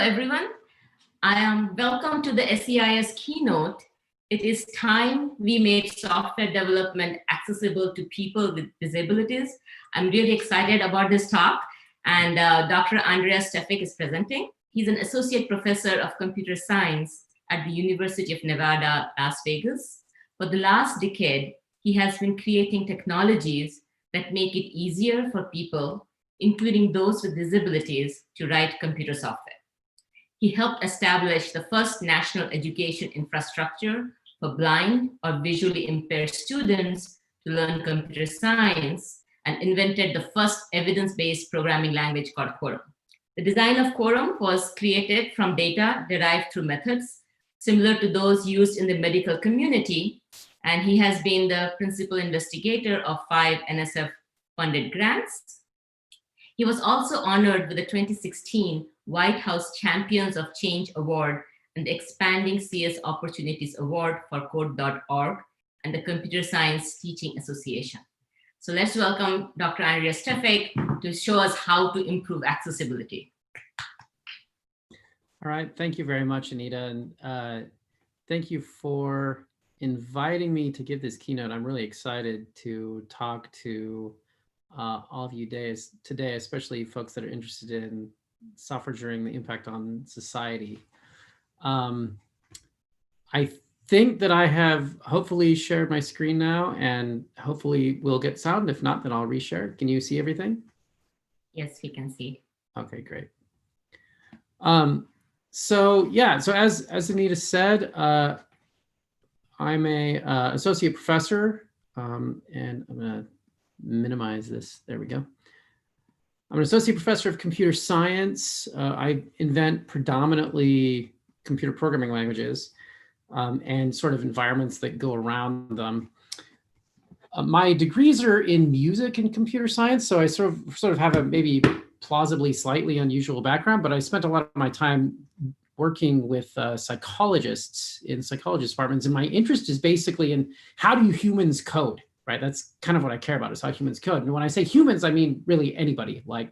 everyone. I am welcome to the SEIS keynote. It is time we made software development accessible to people with disabilities. I'm really excited about this talk, and Dr. Andreas Stefik is presenting. He's an associate professor of computer science at the University of Nevada, Las Vegas. For the last decade, he has been creating technologies that make it easier for people, including those with disabilities, to write computer software. He helped establish the first national education infrastructure for blind or visually impaired students to learn computer science and invented the first evidence-based programming language called Quorum. The design of Quorum was created from data derived through methods similar to those used in the medical community, and he has been the principal investigator of 5 NSF-funded grants. He was also honored with the 2016 White House Champions of Change Award and the Expanding CS Opportunities Award for Code.org and the Computer Science Teaching Association. So let's welcome Dr. Andreas Stefik to show us how to improve accessibility. All right, thank you very much, Anita, and thank you for inviting me to give this keynote. I'm really excited to talk to all of you today, especially folks that are interested in software engineering, the impact on society. I think that I have hopefully shared my screen now, and hopefully we'll get sound. If not, then I'll reshare. Can you see everything? Yes, we can see. Okay, great. So as Anita said, I'm a associate professor, and I'm gonna minimize this. There we go. I'm an associate professor of computer science. I invent predominantly computer programming languages and sort of environments that go around them. My degrees are in music and computer science, so I sort of have a maybe plausibly slightly unusual background, but I spent a lot of my time working with psychologists in psychology departments, and my interest is basically in how do humans code, right? That's kind of what I care about, is how humans code. And when I say humans, I mean really anybody. Like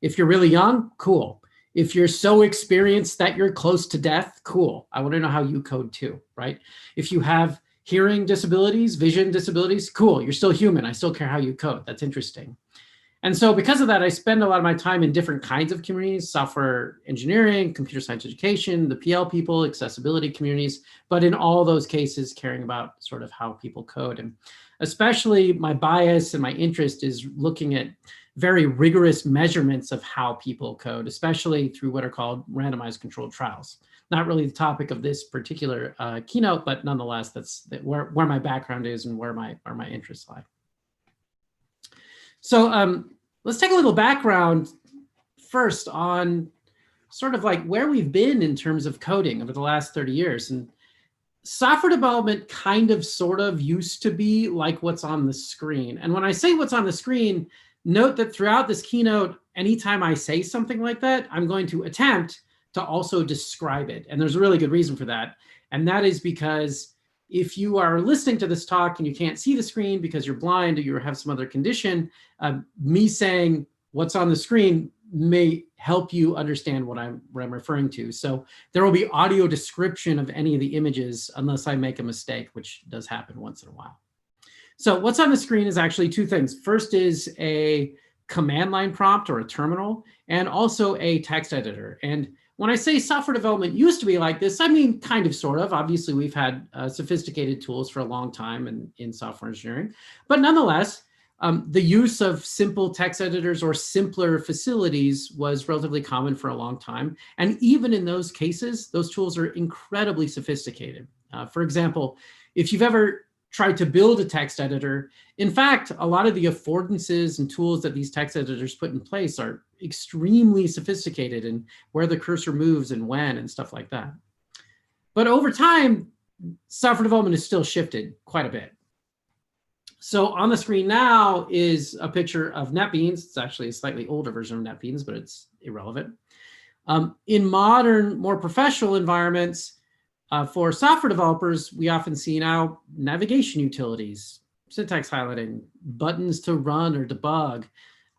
if you're really young, cool. If you're so experienced that you're close to death, cool. I want to know how you code too, right? If you have hearing disabilities, vision disabilities, cool. You're still human. I still care how you code. That's interesting. And so because of that, I spend a lot of my time in different kinds of communities: software engineering, computer science education, the PL people, accessibility communities, but in all those cases, caring about sort of how people code. And especially my bias and my interest is looking at very rigorous measurements of how people code, especially through what are called randomized controlled trials. Not really the topic of this particular keynote, but nonetheless, that's where my background is and where my interests lie. So let's take a little background first on sort of like where we've been in terms of coding over the last 30 years. And software development kind of sort of used to be like what's on the screen. And when I say what's on the screen, note that throughout this keynote, anytime I say something like that, I'm going to attempt to also describe it. And there's a really good reason for that. And that is because if you are listening to this talk and you can't see the screen because you're blind or you have some other condition, me saying what's on the screen may help you understand what I'm referring to. So there will be audio description of any of the images unless I make a mistake, which does happen once in a while. So what's on the screen is actually two things. First is a command line prompt or a terminal, and also a text editor. And when I say software development used to be like this, I mean kind of, sort of. Obviously, we've had sophisticated tools for a long time in software engineering. But nonetheless, the use of simple text editors or simpler facilities was relatively common for a long time. And even in those cases, those tools are incredibly sophisticated. For example, if you've ever tried to build a text editor, in fact, a lot of the affordances and tools that these text editors put in place are extremely sophisticated in where the cursor moves and when and stuff like that. But over time, software development has still shifted quite a bit. So on the screen now is a picture of NetBeans. It's actually a slightly older version of NetBeans, but it's irrelevant. In modern, more professional environments, for software developers, we often see now navigation utilities, syntax highlighting, buttons to run or debug,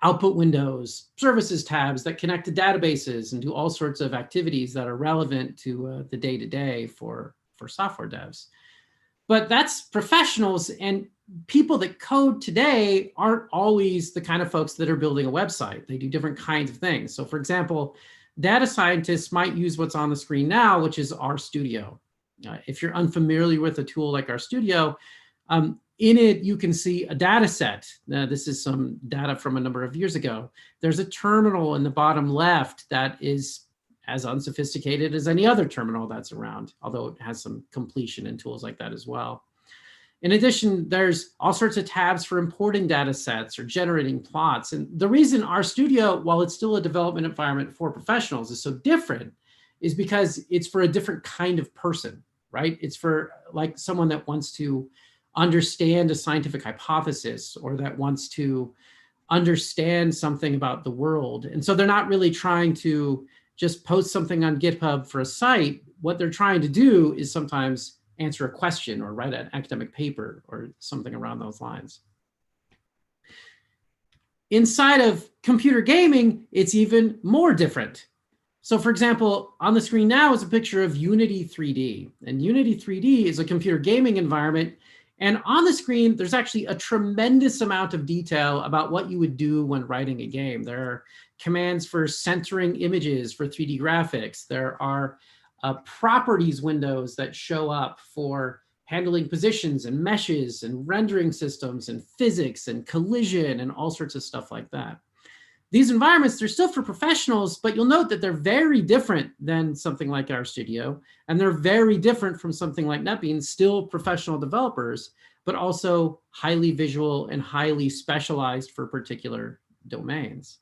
output windows, services tabs that connect to databases and do all sorts of activities that are relevant to the day-to-day for software devs. But that's professionals, and people that code today aren't always the kind of folks that are building a website. They do different kinds of things. So for example, data scientists might use what's on the screen now, which is RStudio. If you're unfamiliar with a tool like RStudio, in it, you can see a data set. This is some data from a number of years ago. There's a terminal in the bottom left that is as unsophisticated as any other terminal that's around, although it has some completion and tools like that as well. In addition, there's all sorts of tabs for importing data sets or generating plots. And the reason RStudio, while it's still a development environment for professionals, is so different is because it's for a different kind of person, right? It's for like someone that wants to understand a scientific hypothesis or that wants to understand something about the world. And so they're not really trying to just post something on GitHub for a site. What they're trying to do is sometimes answer a question or write an academic paper or something around those lines. Inside of computer gaming, it's even more different. So for example, on the screen now is a picture of Unity 3D. And Unity 3D is a computer gaming environment. And on the screen, there's actually a tremendous amount of detail about what you would do when writing a game. There are commands for centering images for 3D graphics. There are properties windows that show up for handling positions and meshes and rendering systems and physics and collision and all sorts of stuff like that. These environments, they're still for professionals, but you'll note that they're very different than something like RStudio, and they're very different from something like NetBeans, still professional developers, but also highly visual and highly specialized for particular domains.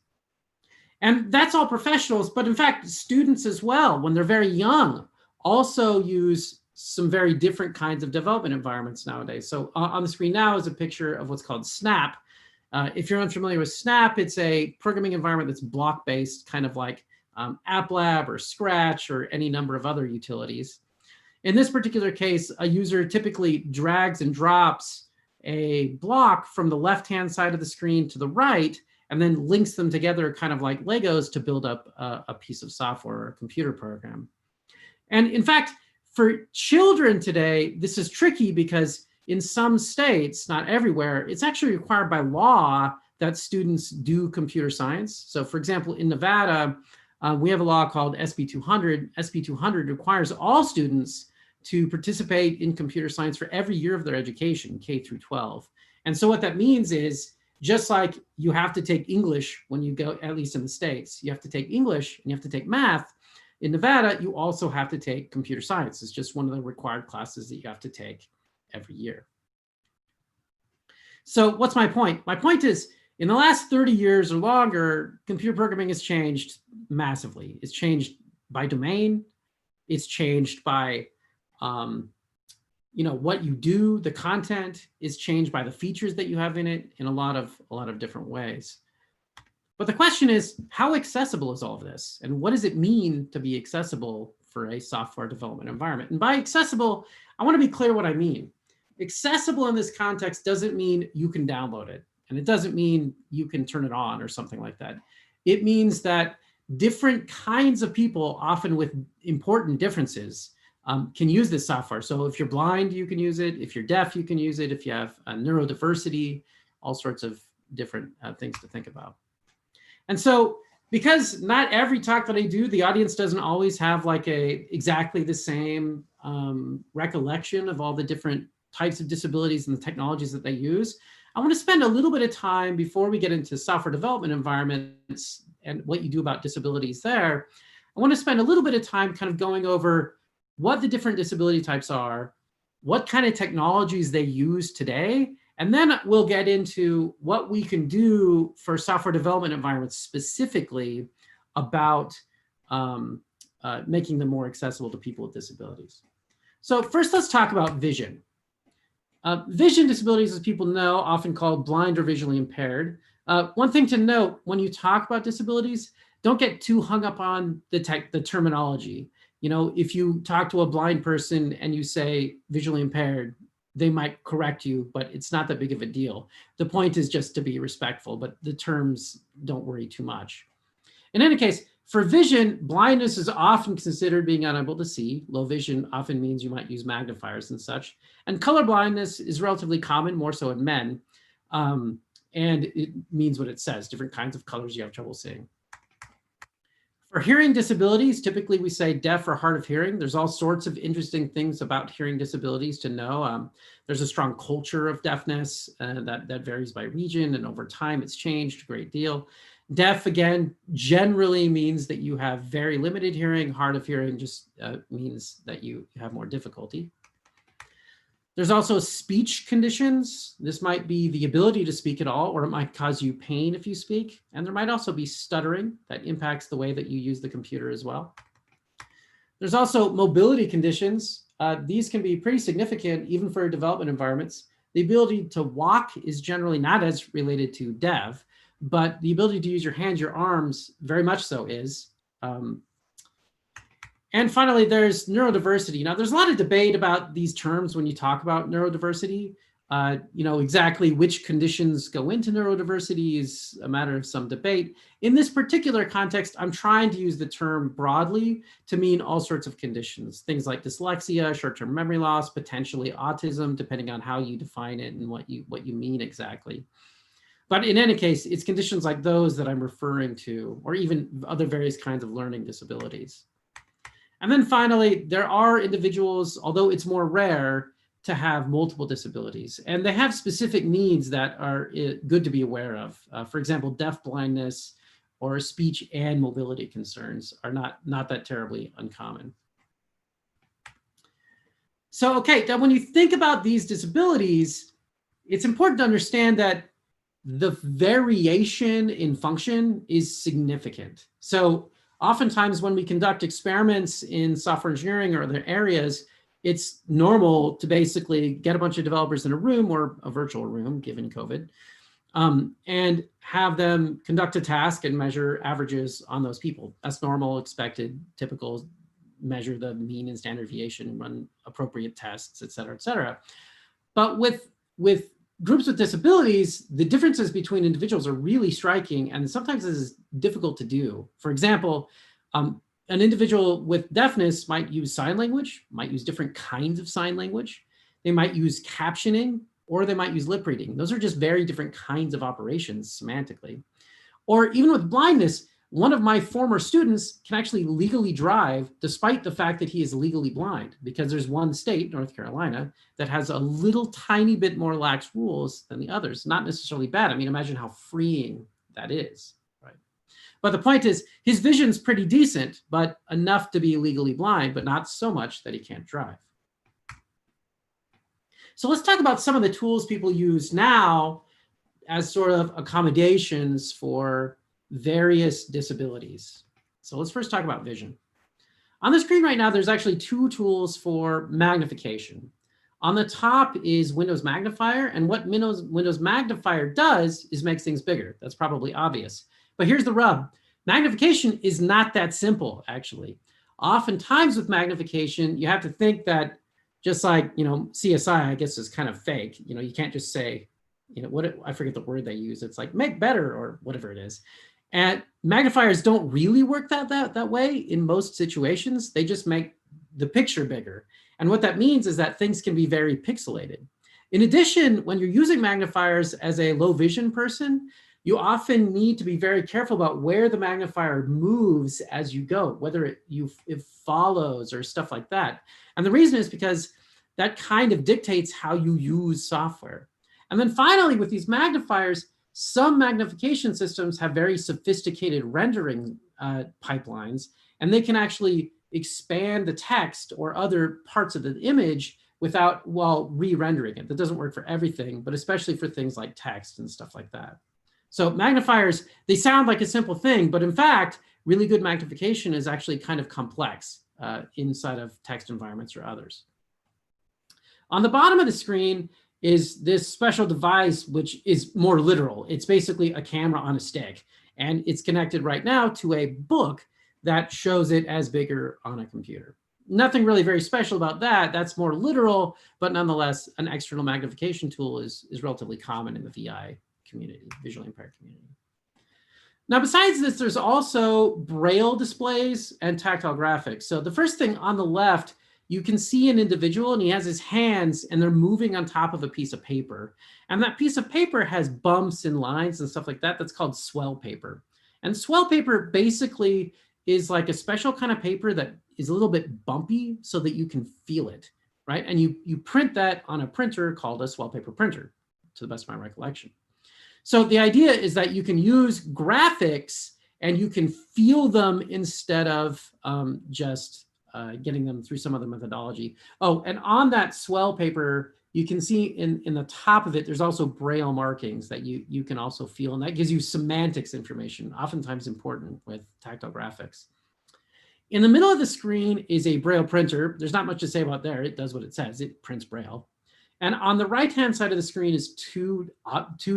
And that's all professionals, but in fact, students as well, when they're very young, also use some very different kinds of development environments nowadays. So on the screen now is a picture of what's called Snap. If you're unfamiliar with Snap, it's a programming environment that's block-based, kind of like AppLab or Scratch or any number of other utilities. In this particular case, a user typically drags and drops a block from the left-hand side of the screen to the right, and then links them together kind of like Legos to build up a piece of software or a computer program. And in fact, for children today, this is tricky because in some states, not everywhere, it's actually required by law that students do computer science. So for example, in Nevada, we have a law called SB 200. SB 200 requires all students to participate in computer science for every year of their education, K through 12. And so what that means is, just like you have to take English when you go, at least in the States, you have to take English and you have to take math. In Nevada, you also have to take computer science. It's just one of the required classes that you have to take every year. So what's my point? My point is, in the last 30 years or longer, computer programming has changed massively. It's changed by domain. It's changed by what you do, the content is changed by the features that you have in it in a lot of different ways. But the question is, how accessible is all of this? And what does it mean to be accessible for a software development environment? And by accessible, I want to be clear what I mean. Accessible in this context doesn't mean you can download it. And it doesn't mean you can turn it on or something like that. It means that different kinds of people, often with important differences, can use this software. So if you're blind, you can use it. If you're deaf, you can use it. If you have neurodiversity, all sorts of different things to think about. And so because not every talk that I do, the audience doesn't always have like exactly the same recollection of all the different types of disabilities and the technologies that they use, I want to spend a little bit of time before we get into software development environments and what you do about disabilities there. I want to spend a little bit of time kind of going over what the different disability types are, what kind of technologies they use today, and then we'll get into what we can do for software development environments specifically about making them more accessible to people with disabilities. So first, let's talk about vision. Vision disabilities, as people know, often called blind or visually impaired. One thing to note when you talk about disabilities, don't get too hung up on the terminology. You know, if you talk to a blind person and you say visually impaired, they might correct you, but it's not that big of a deal. The point is just to be respectful, but the terms don't worry too much. In any case, for vision, blindness is often considered being unable to see. Low vision often means you might use magnifiers and such. And color blindness is relatively common, more so in men. And it means what it says, different kinds of colors you have trouble seeing. For hearing disabilities, typically we say deaf or hard of hearing. There's all sorts of interesting things about hearing disabilities to know. There's a strong culture of deafness that varies by region, and over time it's changed a great deal. Deaf, again, generally means that you have very limited hearing. Hard of hearing just means that you have more difficulty. There's also speech conditions. This might be the ability to speak at all, or it might cause you pain if you speak. And there might also be stuttering that impacts the way that you use the computer as well. There's also mobility conditions. These can be pretty significant even for development environments. The ability to walk is generally not as related to dev, but the ability to use your hands, your arms, very much so is. And finally, there's neurodiversity. Now, there's a lot of debate about these terms when you talk about neurodiversity. Exactly which conditions go into neurodiversity is a matter of some debate. In this particular context, I'm trying to use the term broadly to mean all sorts of conditions, things like dyslexia, short-term memory loss, potentially autism, depending on how you define it and what you mean exactly. But in any case, it's conditions like those that I'm referring to, or even other various kinds of learning disabilities. And then finally, there are individuals, although it's more rare, to have multiple disabilities. And they have specific needs that are good to be aware of. For example, deaf blindness or speech and mobility concerns are not that terribly uncommon. So, okay, now when you think about these disabilities, it's important to understand that the variation in function is significant. So oftentimes when we conduct experiments in software engineering or other areas, it's normal to basically get a bunch of developers in a room or a virtual room, given COVID, and have them conduct a task and measure averages on those people. That's normal, expected, typical, measure the mean and standard deviation, run appropriate tests, et cetera, et cetera. But with groups with disabilities, the differences between individuals are really striking, and sometimes this is difficult to do. For example, an individual with deafness might use sign language, might use different kinds of sign language. They might use captioning, or they might use lip reading. Those are just very different kinds of operations semantically. Or even with blindness, one of my former students can actually legally drive despite the fact that he is legally blind, because there's one state, North Carolina, that has a little tiny bit more lax rules than the others. Not necessarily bad. I mean, imagine how freeing that is, right? But the point is, his vision's pretty decent, but enough to be legally blind, but not so much that he can't drive. So let's talk about some of the tools people use now as sort of accommodations for various disabilities. So let's first talk about vision. On the screen right now, there's actually two tools for magnification. On the top is Windows Magnifier, and what Windows Magnifier does is makes things bigger. That's probably obvious. But here's the rub. Magnification is not that simple, actually. Oftentimes with magnification, you have to think that just like, CSI, I guess, is kind of fake. You can't just say, I forget the word they use. It's like make better or whatever it is. And magnifiers don't really work that way in most situations. They just make the picture bigger. And what that means is that things can be very pixelated. In addition, when you're using magnifiers as a low vision person, you often need to be very careful about where the magnifier moves as you go, whether it follows or stuff like that. And the reason is because that kind of dictates how you use software. And then finally, with these magnifiers, some magnification systems have very sophisticated rendering pipelines, and they can actually expand the text or other parts of the image while re-rendering it. That doesn't work for everything, but especially for things like text and stuff like that. So magnifiers, they sound like a simple thing, but in fact, really good magnification is actually kind of complex inside of text environments or others. On the bottom of the screen is this special device, which is more literal. It's basically a camera on a stick, and it's connected right now to a book that shows it as bigger on a computer. nothing really very special about that. That's more literal, but nonetheless, an external magnification tool is relatively common in the VI community, visually impaired community. Now, besides this, there's also Braille displays and tactile graphics. So the first thing on the left, you can see an individual and he has his hands and they're moving on top of a piece of paper. And that piece of paper has bumps and lines and stuff like that. That's called swell paper. And swell paper basically is like a special kind of paper that is a little bit bumpy so that you can feel it, right? And you print that on a printer called a swell paper printer, to the best of my recollection. So the idea is that you can use graphics and you can feel them instead of just getting them through some other methodology. Oh, and on that swell paper, you can see in the top of it, there's also Braille markings that you can also feel, and that gives you semantics information, oftentimes important with tactile graphics. In the middle of the screen is a Braille printer. There's not much to say about there. It does what it says. It prints Braille. And on the right-hand side of the screen is two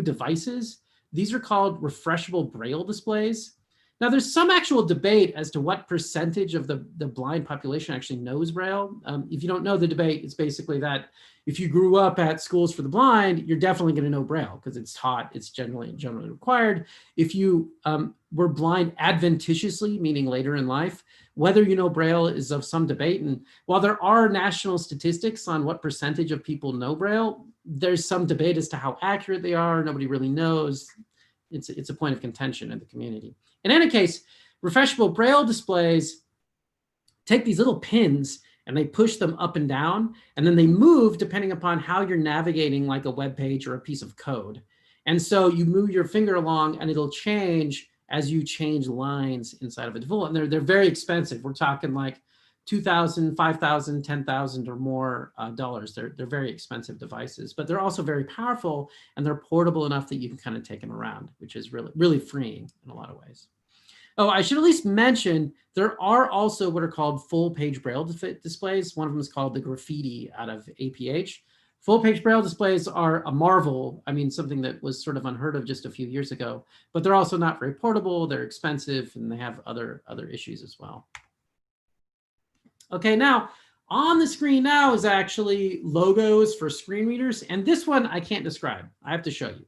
devices. These are called refreshable Braille displays. Now, there's some actual debate as to what percentage of the blind population actually knows Braille. If you don't know the debate, it's basically that if you grew up at schools for the blind, you're definitely going to know Braille because it's taught, it's generally required. If you were blind adventitiously, meaning later in life, whether you know Braille is of some debate. And while there are national statistics on what percentage of people know Braille, there's some debate as to how accurate they are. Nobody really knows. It's a point of contention in the community. In any case, refreshable Braille displays take these little pins and they push them up and down, and then they move depending upon how you're navigating like a web page or a piece of code. And so you move your finger along and it'll change as you change lines inside of a tool. And they're very expensive. We're talking like $2,000, $5,000, $10,000 or more dollars. They're very expensive devices, but they're also very powerful and they're portable enough that you can kind of take them around, which is really, really freeing in a lot of ways. Oh, I should at least mention, there are also what are called full page Braille displays. One of them is called the Graffiti out of APH. Full page Braille displays are a marvel. I mean, something that was sort of unheard of just a few years ago, but they're also not very portable. They're expensive and they have other issues as well. Okay, now on the screen now is actually logos for screen readers. And this one I can't describe. I have to show you.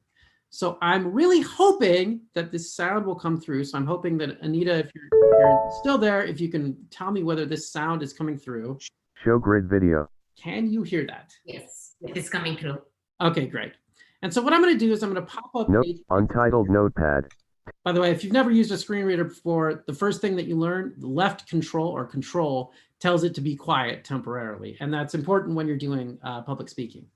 So I'm really hoping that this sound will come through. So I'm hoping that Anita, if you're still there, if you can tell me whether this sound is coming through. Show grid video. Can you hear that? Yes, it is coming through. Okay, great. And so what I'm going to do is I'm going to pop up Untitled Notepad. By the way, if you've never used a screen reader before, the first thing that you learn, the left control tells it to be quiet temporarily. And that's important when you're doing public speaking.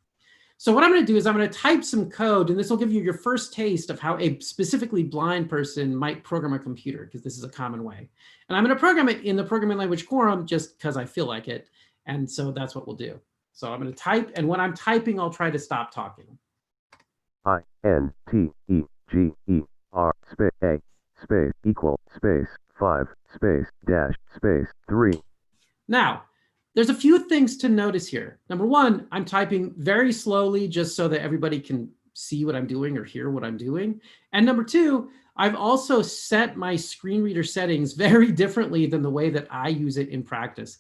So what I'm going to do is I'm going to type some code, and this will give you your first taste of how a specifically blind person might program a computer, because this is a common way. And I'm going to program it in the programming language quorum just because I feel like it. And so that's what we'll do. So I'm going to type, and when I'm typing, I'll try to stop talking. INTEGER space A space equal space 5 space dash space 3. Now, there's a few things to notice here. Number one, I'm typing very slowly just so that everybody can see what I'm doing or hear what I'm doing. And number two, I've also set my screen reader settings very differently than the way that I use it in practice.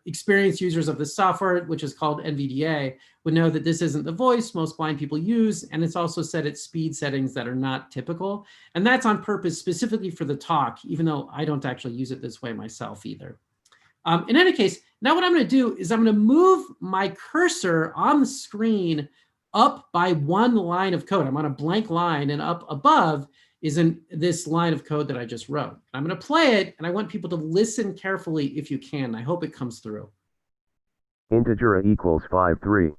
Experienced users of this software, which is called NVDA, would know that this isn't the voice most blind people use, and it's also set at speed settings that are not typical. And that's on purpose specifically for the talk, even though I don't actually use it this way myself either. In any case, now what I'm going to do is I'm going to move my cursor on the screen up by one line of code. I'm on a blank line, and up above is in this line of code that I just wrote. I'm going to play it, and I want people to listen carefully if you can. I hope it comes through. Integer equals 5 3.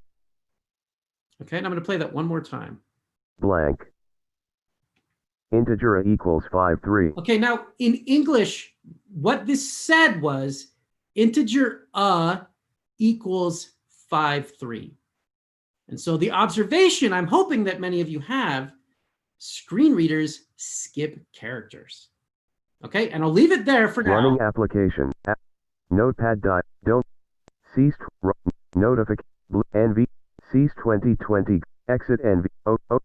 Okay, and I'm going to play that one more time. Blank. Integer equals 5 3. Okay, now in English, what this said was integer equals 5 3. And so the observation I'm hoping that many of you have, screen readers skip characters. Okay, and I'll leave it there for now. Running application. Notepad. Don't. Ceased. Notification. NV. Ceased 2020. Exit NV. I'm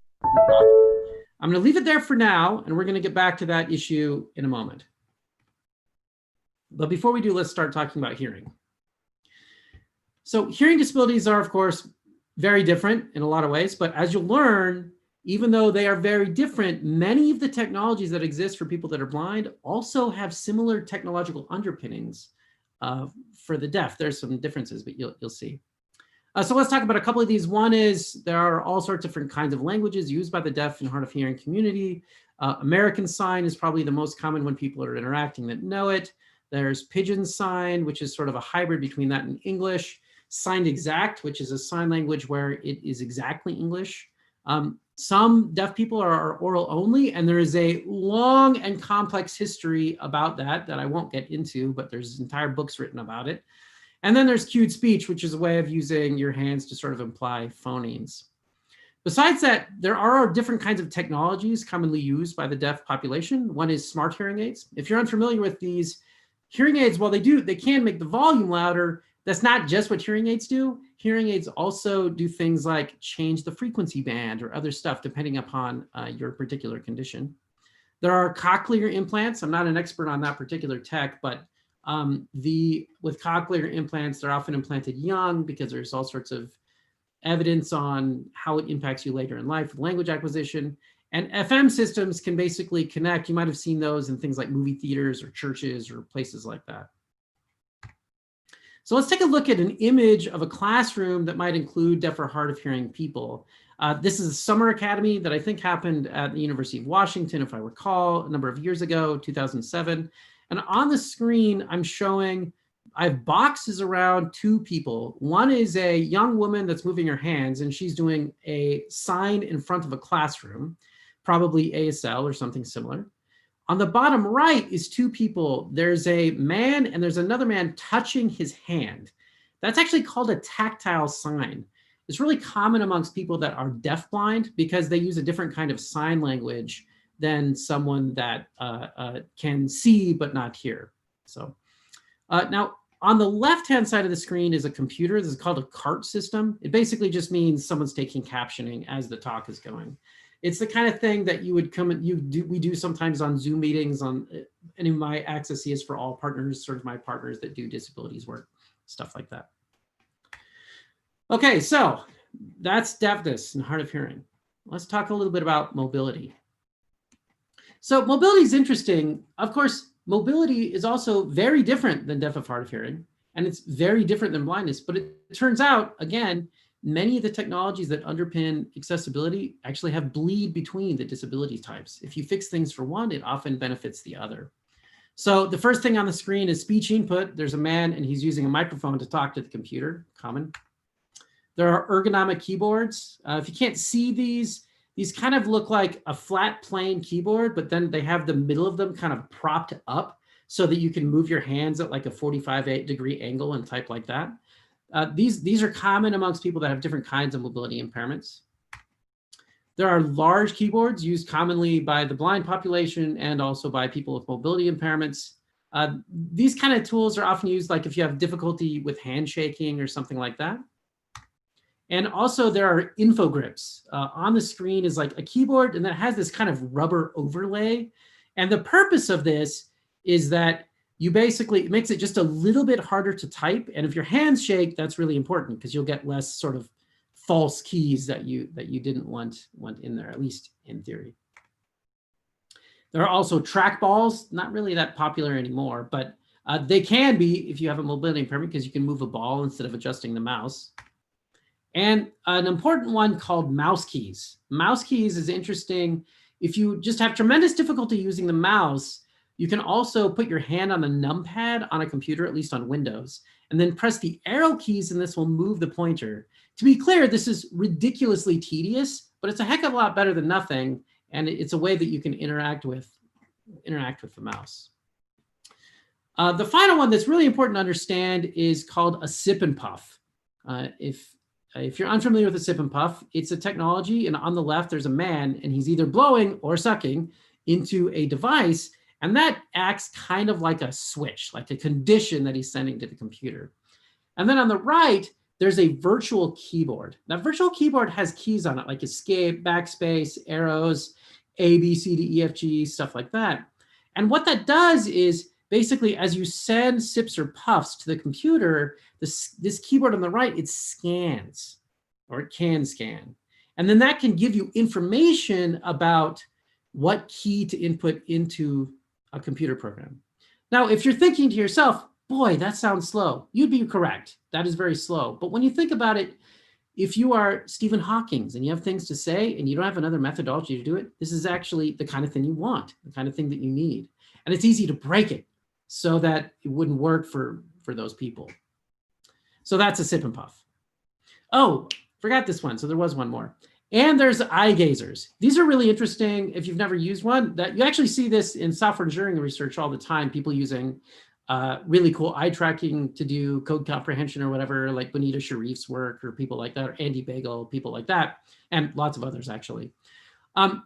going to leave it there for now, and we're going to get back to that issue in a moment. But before we do, let's start talking about hearing. So hearing disabilities are, of course, very different in a lot of ways, but as you'll learn, even though they are very different, many of the technologies that exist for people that are blind also have similar technological underpinnings for the deaf. There's some differences, but you'll see. So let's talk about a couple of these. One is there are all sorts of different kinds of languages used by the deaf and hard of hearing community. American Sign is probably the most common when people are interacting that know it. There's Pigeon Sign, which is sort of a hybrid between that and English. Signed Exact, which is a sign language where it is exactly English. Some deaf people are oral only, and there is a long and complex history about that I won't get into, but there's entire books written about it. And then there's cued speech, which is a way of using your hands to sort of imply phonemes. Besides that, there are different kinds of technologies commonly used by the deaf population. One is smart hearing aids. If you're unfamiliar with these hearing aids, while they can make the volume louder, that's not just what hearing aids do. Hearing aids also do things like change the frequency band or other stuff depending upon your particular condition. There are cochlear implants. I'm not an expert on that particular tech, but with cochlear implants, they're often implanted young because there's all sorts of evidence on how it impacts you later in life with language acquisition. And FM systems can basically connect. You might have seen those in things like movie theaters or churches or places like that. So let's take a look at an image of a classroom that might include deaf or hard of hearing people. This is a summer academy that I think happened at the University of Washington, if I recall, a number of years ago, 2007. And on the screen, I have boxes around two people. One is a young woman that's moving her hands, and she's doing a sign in front of a classroom, probably ASL or something similar. On the bottom right is two people. There's a man and there's another man touching his hand. That's actually called a tactile sign. It's really common amongst people that are deafblind because they use a different kind of sign language than someone that can see but not hear. So now on the left-hand side of the screen is a computer. This is called a CART system. It basically just means someone's taking captioning as the talk is going. It's the kind of thing that we do sometimes on Zoom meetings. And in my Access is for all partners, sort of my partners that do disabilities work, stuff like that. Okay, so that's deafness and hard of hearing. Let's talk a little bit about mobility. So mobility is interesting. Of course, mobility is also very different than deaf of hard of hearing, and it's very different than blindness. But it turns out, again, many of the technologies that underpin accessibility actually have bleed between the disability types. If you fix things for one, it often benefits the other. So the first thing on the screen is speech input. There's a man and he's using a microphone to talk to the computer, common. There are ergonomic keyboards. If you can't see these kind of look like a flat plane keyboard, but then they have the middle of them kind of propped up so that you can move your hands at like a 45-degree angle and type like that. These are common amongst people that have different kinds of mobility impairments. There are large keyboards used commonly by the blind population and also by people with mobility impairments. These kind of tools are often used like if you have difficulty with handshaking or something like that. And also there are info grips. On the screen is like a keyboard and that has this kind of rubber overlay. And the purpose of this is that it makes it just a little bit harder to type. And if your hands shake, that's really important because you'll get less sort of false keys that you didn't want in there, at least in theory. There are also trackballs, not really that popular anymore, but they can be if you have a mobility impairment because you can move a ball instead of adjusting the mouse. And an important one called mouse keys. Mouse keys is interesting. If you just have tremendous difficulty using the mouse, you can also put your hand on the numpad on a computer, at least on Windows, and then press the arrow keys and this will move the pointer. To be clear, this is ridiculously tedious, but it's a heck of a lot better than nothing. And it's a way that you can interact with the mouse. The final one that's really important to understand is called a sip and puff. If you're unfamiliar with a sip and puff, it's a technology, and on the left, there's a man, and he's either blowing or sucking into a device, and that acts kind of like a switch, like a condition that he's sending to the computer. And then on the right, there's a virtual keyboard. That virtual keyboard has keys on it, like escape, backspace, arrows, A, B, C, D, E, F, G, stuff like that. And what that does is basically, as you send sips or puffs to the computer, this keyboard on the right, it scans, or it can scan. And then that can give you information about what key to input into a computer program. Now, if you're thinking to yourself, boy, that sounds slow, you'd be correct. That is very slow. But when you think about it, if you are Stephen Hawking and you have things to say and you don't have another methodology to do it, this is actually the kind of thing you want, the kind of thing that you need. And it's easy to break it so that it wouldn't work for those people. So that's a sip and puff. Oh, forgot this one. So there was one more. And there's eye gazers. These are really interesting if you've never used one. That you actually see this in software engineering research all the time, people using really cool eye tracking to do code comprehension or whatever, like Bonita Sharif's work or people like that, or Andy Bagel, people like that, and lots of others actually.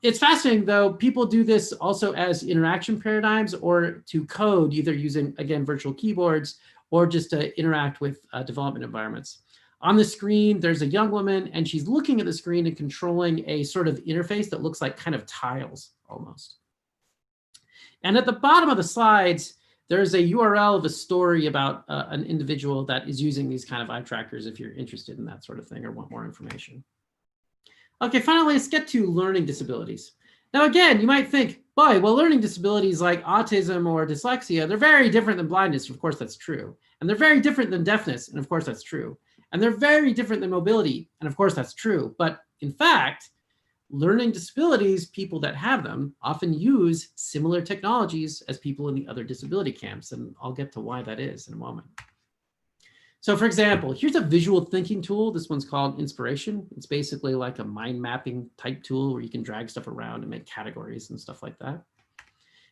It's fascinating though, people do this also as interaction paradigms or to code, either using, again, virtual keyboards or just to interact with development environments. On the screen, there's a young woman and she's looking at the screen and controlling a sort of interface that looks like kind of tiles almost. And at the bottom of the slides, there's a URL of a story about an individual that is using these kind of eye trackers if you're interested in that sort of thing or want more information. Okay, finally, let's get to learning disabilities. Now, again, you might think, boy, well, learning disabilities like autism or dyslexia, they're very different than blindness. Of course, that's true. And they're very different than deafness. And of course, that's true. And they're very different than mobility. And of course, that's true. But in fact, learning disabilities, people that have them, often use similar technologies as people in the other disability camps. And I'll get to why that is in a moment. So for example, here's a visual thinking tool. This one's called Inspiration. It's basically like a mind mapping type tool where you can drag stuff around and make categories and stuff like that.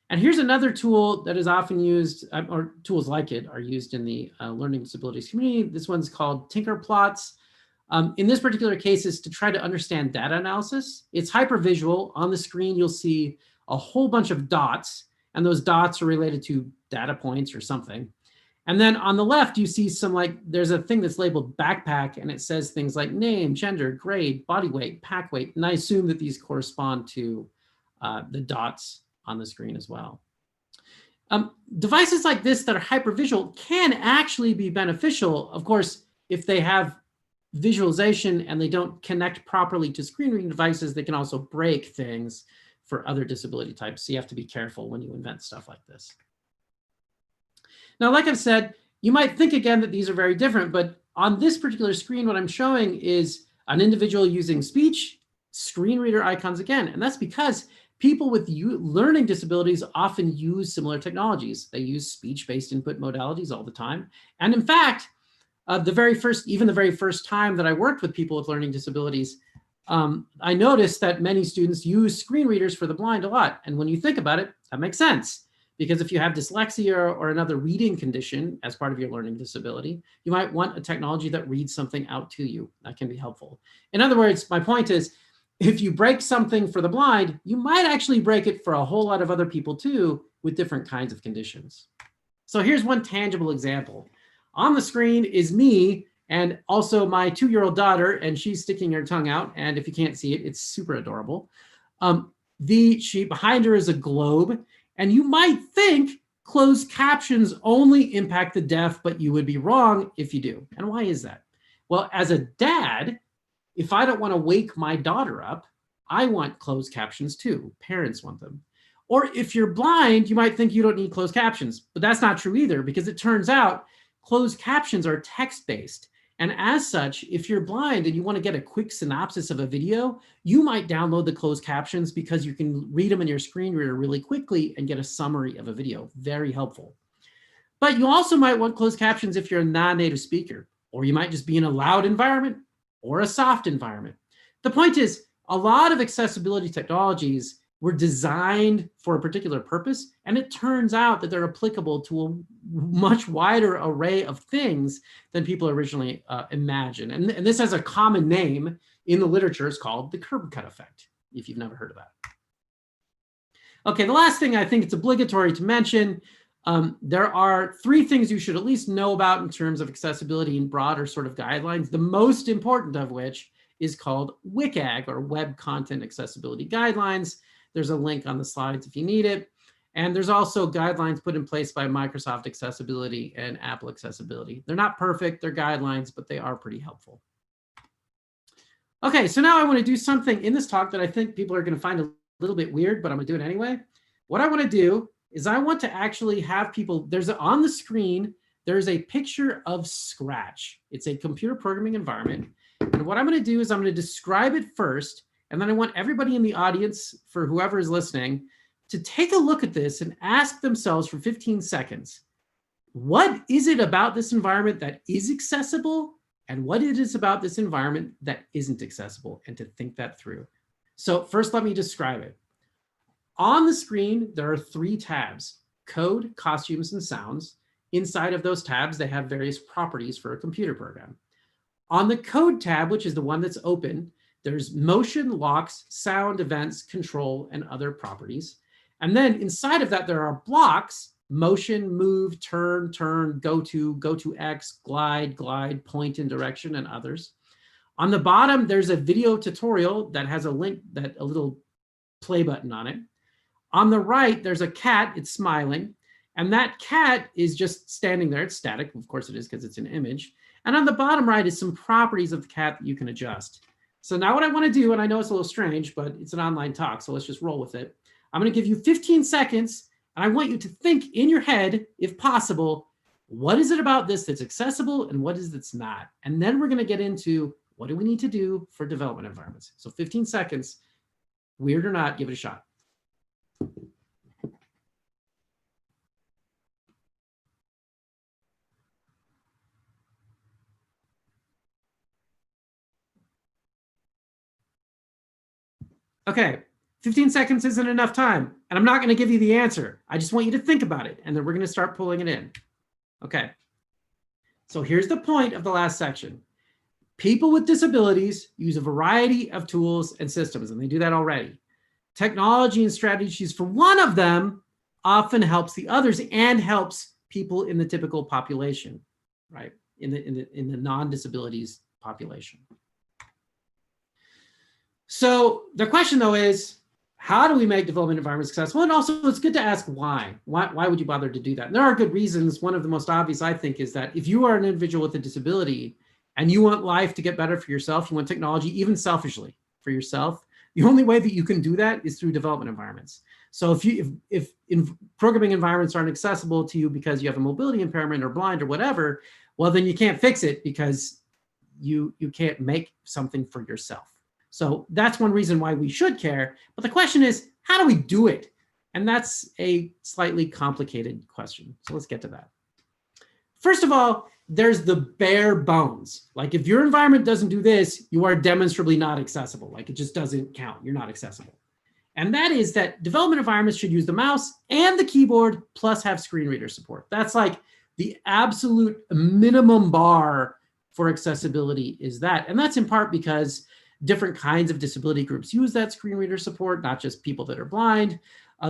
And here's another tool that is often used, or tools like it are used in the learning disabilities community. This one's called Tinker Plots. In this particular case, is to try to understand data analysis. It's hypervisual. On the screen, you'll see a whole bunch of dots, and those dots are related to data points or something. And then on the left, you see some there's a thing that's labeled backpack, and it says things like name, gender, grade, body weight, pack weight. And I assume that these correspond to the dots on the screen as well. Devices like this that are hypervisual can actually be beneficial. Of course, if they have visualization and they don't connect properly to screen reading devices, they can also break things for other disability types. So you have to be careful when you invent stuff like this. Now, like I've said, you might think again that these are very different, but on this particular screen, what I'm showing is an individual using speech, screen reader icons again. And that's because people with learning disabilities often use similar technologies. They use speech-based input modalities all the time. And in fact, even the very first time that I worked with people with learning disabilities, I noticed that many students use screen readers for the blind a lot. And when you think about it, that makes sense. Because if you have dyslexia or another reading condition as part of your learning disability, you might want a technology that reads something out to you. That can be helpful. In other words, my point is, if you break something for the blind, you might actually break it for a whole lot of other people too, with different kinds of conditions. So here's one tangible example. On the screen is me and also my 2-year-old daughter, and she's sticking her tongue out. And if you can't see it, it's super adorable. Behind her is a globe. And you might think closed captions only impact the deaf, but you would be wrong if you do. And why is that? Well, as a dad, if I don't want to wake my daughter up, I want closed captions too. Parents want them. Or if you're blind, you might think you don't need closed captions, but that's not true either, because it turns out closed captions are text-based. And as such, if you're blind and you want to get a quick synopsis of a video, you might download the closed captions because you can read them in your screen reader really quickly and get a summary of a video. Very helpful. But you also might want closed captions if you're a non-native speaker, or you might just be in a loud environment or a soft environment. The point is, a lot of accessibility technologies were designed for a particular purpose, and it turns out that they're applicable to a much wider array of things than people originally imagined. And this has a common name in the literature. It's called the curb cut effect, if you've never heard of that. Okay, the last thing I think it's obligatory to mention, there are 3 things you should at least know about in terms of accessibility in broader sort of guidelines, the most important of which is called WCAG, or Web Content Accessibility Guidelines. There's a link on the slides if you need it. And there's also guidelines put in place by Microsoft Accessibility and Apple Accessibility. They're not perfect, they're guidelines, but they are pretty helpful. Okay, so now I want to do something in this talk that I think people are going to find a little bit weird, but I'm going to do it anyway. What I want to do is I want to actually have people, on the screen, there's a picture of Scratch. It's a computer programming environment. And what I'm going to do is I'm going to describe it first, and then I want everybody in the audience, for whoever is listening, to take a look at this and ask themselves for 15 seconds, what is it about this environment that is accessible, and what it is about this environment that isn't accessible, and to think that through. So first, let me describe it. On the screen, there are 3 tabs: code, costumes, and sounds. Inside of those tabs, they have various properties for a computer program. On the code tab, which is the one that's open, there's motion, locks, sound, events, control, and other properties. And then inside of that, there are blocks: motion, move, turn, go to X, glide, point in direction, and others. On the bottom, there's a video tutorial that has a link, a little play button on it. On the right, there's a cat, it's smiling. And that cat is just standing there. It's static, of course it is, because it's an image. And on the bottom right is some properties of the cat that you can adjust. So now what I want to do, and I know it's a little strange, but it's an online talk, so let's just roll with it. I'm going to give you 15 seconds, and I want you to think in your head, if possible, what is it about this that's accessible and what is that's not? And then we're going to get into what do we need to do for development environments. So 15 seconds, weird or not, give it a shot. Okay, 15 seconds isn't enough time, and I'm not going to give you the answer. I just want you to think about it, and then we're going to start pulling it in. Okay, so here's the point of the last section. People with disabilities use a variety of tools and systems, and they do that already. Technology and strategies for one of them often helps the others and helps people in the typical population, right? In the non-disabilities population. So the question though is, how do we make development environments accessible? And also it's good to ask why. Why would you bother to do that? And there are good reasons. One of the most obvious, I think, is that if you are an individual with a disability and you want life to get better for yourself, you want technology, even selfishly for yourself, the only way that you can do that is through development environments. So if programming environments aren't accessible to you because you have a mobility impairment or blind or whatever, well, then you can't fix it because you can't make something for yourself. So that's one reason why we should care. But the question is, how do we do it? And that's a slightly complicated question. So let's get to that. First of all, there's the bare bones. Like if your environment doesn't do this, you are demonstrably not accessible. Like it just doesn't count. You're not accessible. And that is that development environments should use the mouse and the keyboard plus have screen reader support. That's like the absolute minimum bar for accessibility is that. And that's in part because different kinds of disability groups use that screen reader support, not just people that are blind.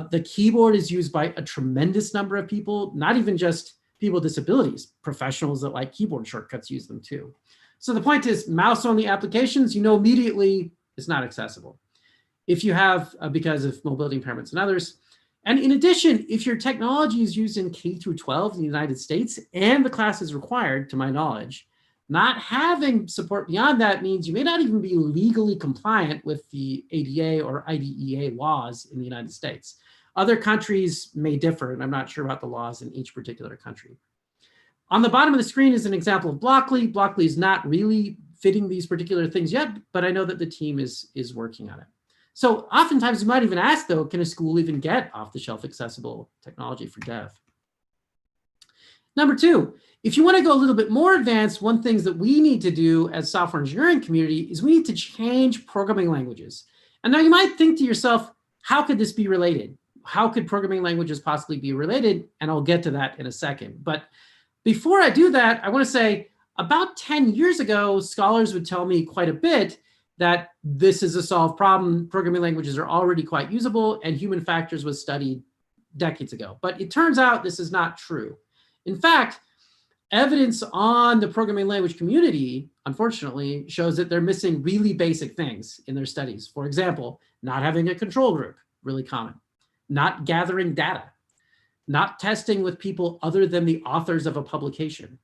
The keyboard is used by a tremendous number of people, not even just people with disabilities. Professionals that like keyboard shortcuts use them too. So the point is, mouse-only applications, you know immediately it's not accessible. If you have, because of mobility impairments and others. And in addition, if your technology is used in K through 12 in the United States and the class is required, to my knowledge, not having support beyond that means you may not even be legally compliant with the ADA or IDEA laws in the United States. Other countries may differ, and I'm not sure about the laws in each particular country. On the bottom of the screen is an example of Blockly. Blockly is not really fitting these particular things yet, but I know that the team is working on it. So oftentimes you might even ask though, can a school even get off-the-shelf accessible technology for deaf? Number two, if you want to go a little bit more advanced, one thing that we need to do as software engineering community is we need to change programming languages. And now you might think to yourself, how could this be related? How could programming languages possibly be related? And I'll get to that in a second. But before I do that, I want to say about 10 years ago, scholars would tell me quite a bit that this is a solved problem. Programming languages are already quite usable, and human factors was studied decades ago. But it turns out this is not true. In fact, evidence on the programming language community, unfortunately, shows that they're missing really basic things in their studies. For example, not having a control group, really common. Not gathering data, not testing with people other than the authors of a publication,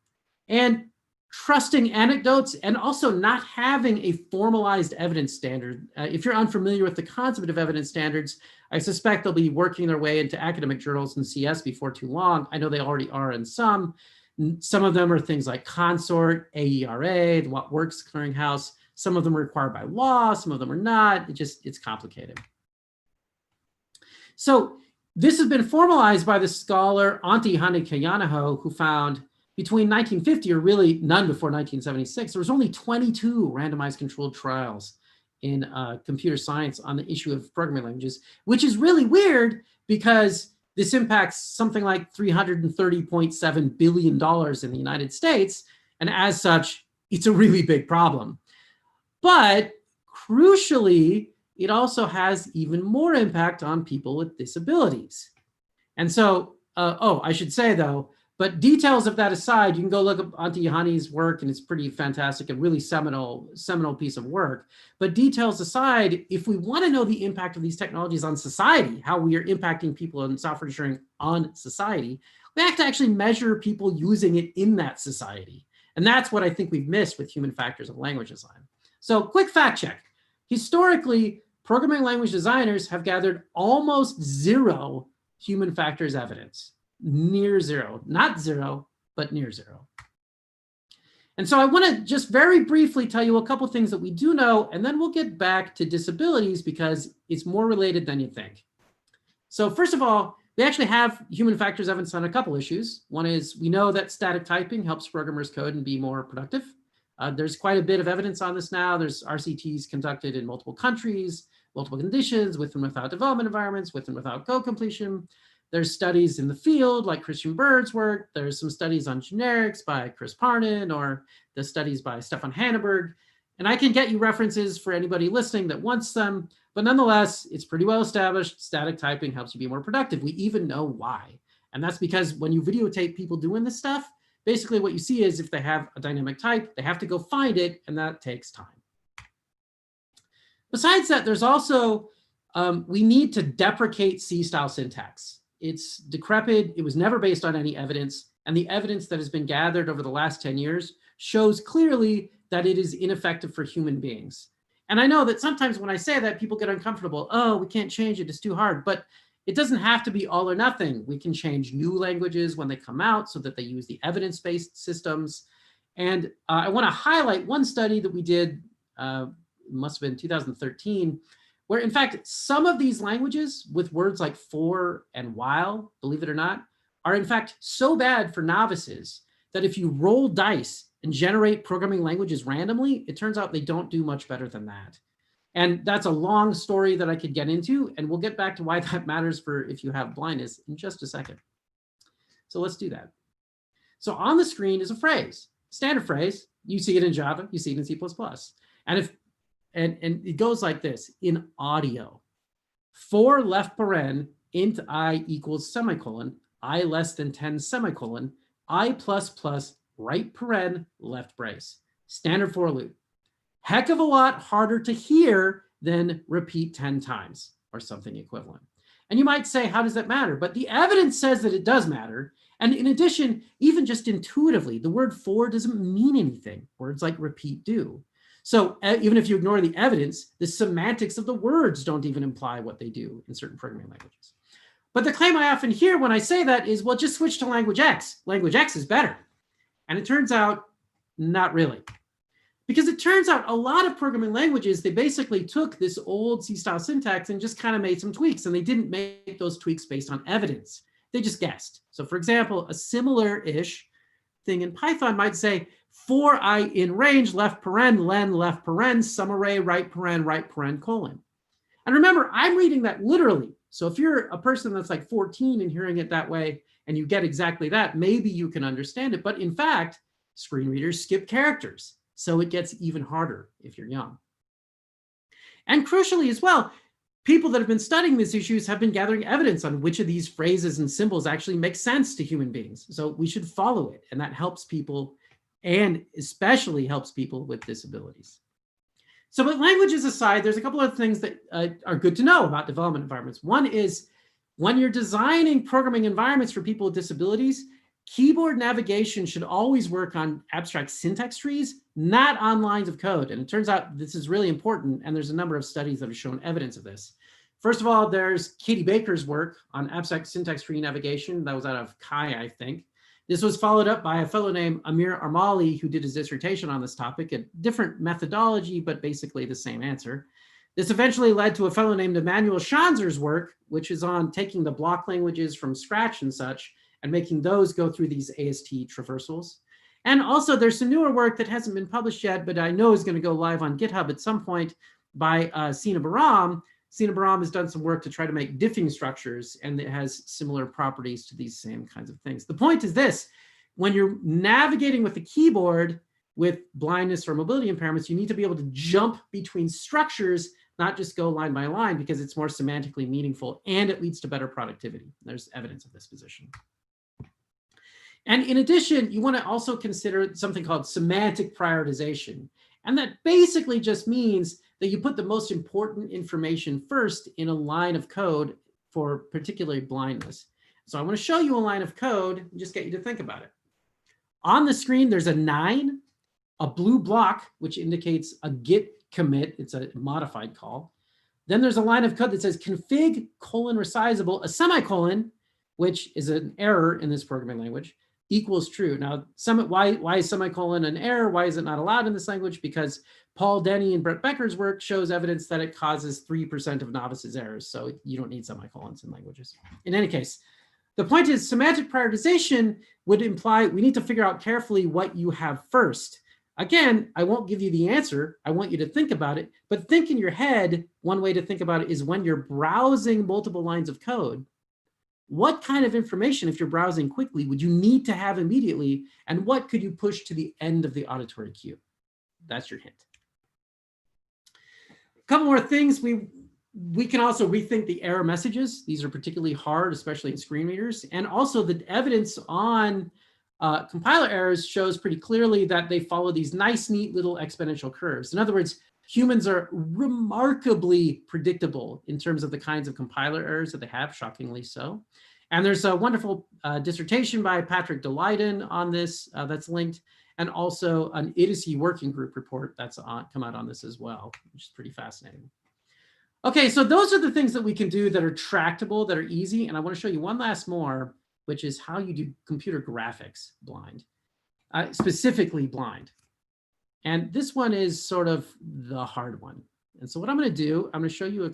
and trusting anecdotes, and also not having a formalized evidence standard. If you're unfamiliar with the concept of evidence standards, I suspect they'll be working their way into academic journals and CS before too long. I know they already are in some. Some of them are things like Consort, AERA, the What Works Clearinghouse. Some of them are required by law, some of them are not. It's complicated. So this has been formalized by the scholar Antti Hanhikianaho, who found between 1950, or really none before 1976, there was only 22 randomized controlled trials in computer science on the issue of programming languages, which is really weird because this impacts something like $330.7 billion in the United States. And as such, it's a really big problem. But crucially, it also has even more impact on people with disabilities. And so, I should say though, but details of that aside, you can go look up Antti Hanhi's work, and it's pretty fantastic, a really seminal piece of work. But details aside, if we want to know the impact of these technologies on society, how we are impacting people in software engineering on society, we have to actually measure people using it in that society. And that's what I think we've missed with human factors of language design. So quick fact check. Historically, programming language designers have gathered almost zero human factors evidence. Near zero, not zero, but near zero. And so I want to just very briefly tell you a couple things that we do know, and then we'll get back to disabilities because it's more related than you think. So first of all, we actually have human factors evidence on a couple issues. One is we know that static typing helps programmers code and be more productive. There's quite a bit of evidence on this now. There's RCTs conducted in multiple countries, multiple conditions, with and without development environments, with and without code completion. There's studies in the field like Christian Bird's work. There's some studies on generics by Chris Parnin, or the studies by Stefan Hanneberg. And I can get you references for anybody listening that wants them, but nonetheless, it's pretty well established. Static typing helps you be more productive. We even know why. And that's because when you videotape people doing this stuff, basically what you see is if they have a dynamic type, they have to go find it, and that takes time. Besides that, there's also, we need to deprecate C-style syntax. It's decrepit. It was never based on any evidence. And the evidence that has been gathered over the last 10 years shows clearly that it is ineffective for human beings. And I know that sometimes when I say that, people get uncomfortable. Oh, we can't change it. It's too hard. But it doesn't have to be all or nothing. We can change new languages when they come out so that they use the evidence-based systems. And I want to highlight one study that we did, must have been 2013, where in fact, some of these languages with words like for and while, believe it or not, are in fact so bad for novices that if you roll dice and generate programming languages randomly, it turns out they don't do much better than that. And that's a long story that I could get into, and we'll get back to why that matters for if you have blindness in just a second. So let's do that. So on the screen is a phrase, standard phrase. You see it in Java, you see it in C++. And it goes like this in audio. For left paren, int I equals semicolon, I less than 10 semicolon, I plus plus right paren, left brace. Standard for loop. Heck of a lot harder to hear than repeat 10 times or something equivalent. And you might say, how does that matter? But the evidence says that it does matter. And in addition, even just intuitively, the word for doesn't mean anything. Words like repeat do. So even if you ignore the evidence, the semantics of the words don't even imply what they do in certain programming languages. But the claim I often hear when I say that is, well, just switch to language X. Language X is better. And it turns out, not really. Because it turns out a lot of programming languages, they basically took this old C-style syntax and just kind of made some tweaks, and they didn't make those tweaks based on evidence. They just guessed. So for example, a similar-ish thing in Python might say, for I in range, left paren, len, left paren, sum array, right paren, colon. And remember, I'm reading that literally. So if you're a person that's like 14 and hearing it that way, and you get exactly that, maybe you can understand it. But in fact, screen readers skip characters. So it gets even harder if you're young. And crucially as well, people that have been studying these issues have been gathering evidence on which of these phrases and symbols actually make sense to human beings. So we should follow it, and that helps people, and especially helps people with disabilities. So but languages aside, there's a couple of things that are good to know about development environments. One is When you're designing programming environments for people with disabilities, keyboard navigation should always work on abstract syntax trees, not on lines of code. And it turns out this is really important, and there's a number of studies that have shown evidence of this. First of all, there's Katie Baker's work on abstract syntax tree navigation. That was out of Kai, I think. This was followed up by a fellow named Amir Armali, who did his dissertation on this topic, a different methodology, but basically the same answer. This eventually led to a fellow named Emmanuel Schanzer's work, which is on taking the block languages from scratch and such, and making those go through these AST traversals. And also there's some newer work that hasn't been published yet, but I know is going to go live on GitHub at some point by Sina Baram. Sina Baram has done some work to try to make diffing structures, and it has similar properties to these same kinds of things. The point is this: when you're navigating with the keyboard with blindness or mobility impairments, you need to be able to jump between structures, not just go line by line, because it's more semantically meaningful and it leads to better productivity. There's evidence of this position. And in addition, you want to also consider something called semantic prioritization. And that basically just means that you put the most important information first in a line of code for particularly blindness. So I want to show you a line of code and just get you to think about it. On the screen, there's a 9, a blue block, which indicates a git commit. It's a modified call. Then there's a line of code that says config : resizable, a semicolon, which is an error in this programming language, equals true. Now, why is semicolon an error? Why is it not allowed in this language? Because Paul Denny and Brett Becker's work shows evidence that it causes 3% of novices errors. So you don't need semicolons in languages. In any case, the point is semantic prioritization would imply we need to figure out carefully what you have first. Again, I won't give you the answer. I want you to think about it, but think in your head. One way to think about it is when you're browsing multiple lines of code, what kind of information, if you're browsing quickly, would you need to have immediately? And what could you push to the end of the auditory cue? That's your hint. A couple more things. We can also rethink the error messages. These are particularly hard, especially in screen readers. And also the evidence on compiler errors shows pretty clearly that they follow these nice, neat little exponential curves. In other words, humans are remarkably predictable in terms of the kinds of compiler errors that they have, shockingly so. And there's a wonderful dissertation by Patrick Delyden on this that's linked, and also an IDICE working group report that's come out on this as well, which is pretty fascinating. Okay, so those are the things that we can do that are tractable, that are easy. And I want to show you one last more, which is how you do computer graphics blind, specifically blind. And this one is sort of the hard one. And so what I'm going to do, I'm going to show you a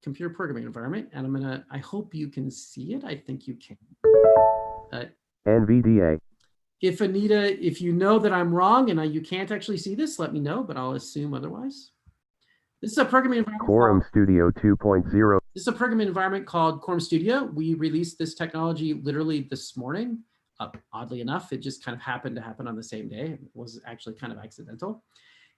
computer programming environment, and I hope you can see it. I think you can. NVDA. If Anita, if you know that I'm wrong and you can't actually see this, let me know, but I'll assume otherwise. This is a programming environment. Quorum Studio 2.0. This is a programming environment called Quorum Studio. We released this technology literally this morning. Oddly enough, it just kind of happened to happen on the same day. It was actually kind of accidental.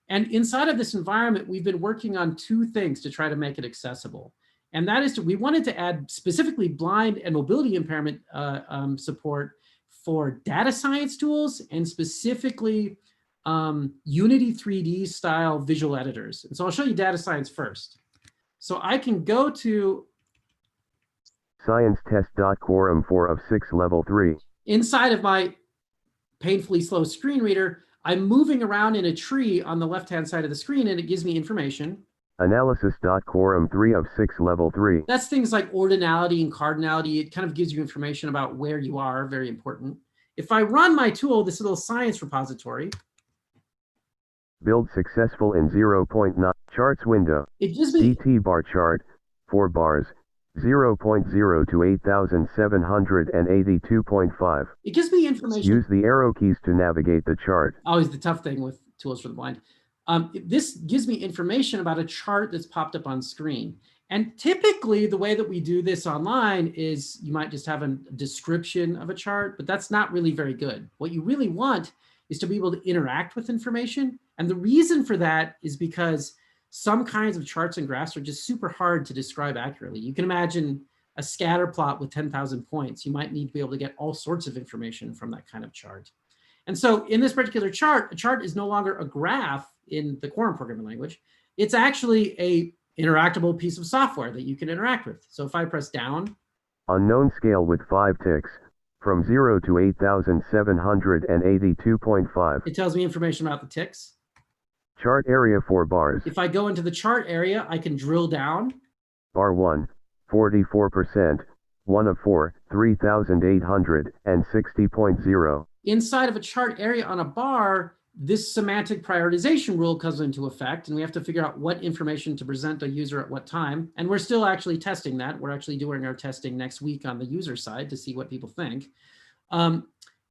And inside of this environment, we've been working on 2 things to try to make it accessible. And that is we wanted to add specifically blind and mobility impairment support for data science tools, and specifically Unity 3D style visual editors. And so I'll show you data science first. So I can go to sciencetest.quorum4 of 6 level 3. Inside of my painfully slow screen reader, I'm moving around in a tree on the left-hand side of the screen, and it gives me information. Analysis.quorum3 of 6 level 3. That's things like ordinality and cardinality. It kind of gives you information about where you are, very important. If I run my tool, this little science repository. Build successful in 0.9 charts window. It gives me DT bar chart, 4 bars, 0.0 to 8,782.5. It gives me information. Use the arrow keys to navigate the chart. Always the tough thing with tools for the blind. This gives me information about a chart that's popped up on screen. And typically the way that we do this online is you might just have a description of a chart, but that's not really very good. What you really want is to be able to interact with information. And the reason for that is because some kinds of charts and graphs are just super hard to describe accurately. You can imagine a scatter plot with 10,000 points. You might need to be able to get all sorts of information from that kind of chart. And so in this particular chart, a chart is no longer a graph in the Quorum programming language. It's actually a interactable piece of software that you can interact with. So if I press down, Unknown scale with 5 ticks, from 0 to 8,782.5. It tells me information about the ticks. Chart area 4 bars. If I go into the chart area, I can drill down. Bar 1, 44%, 1 of 4, 3,860.0. Inside of a chart area on a bar, this semantic prioritization rule comes into effect, and we have to figure out what information to present a user at what time. And we're still actually testing that. We're actually doing our testing next week on the user side to see what people think. In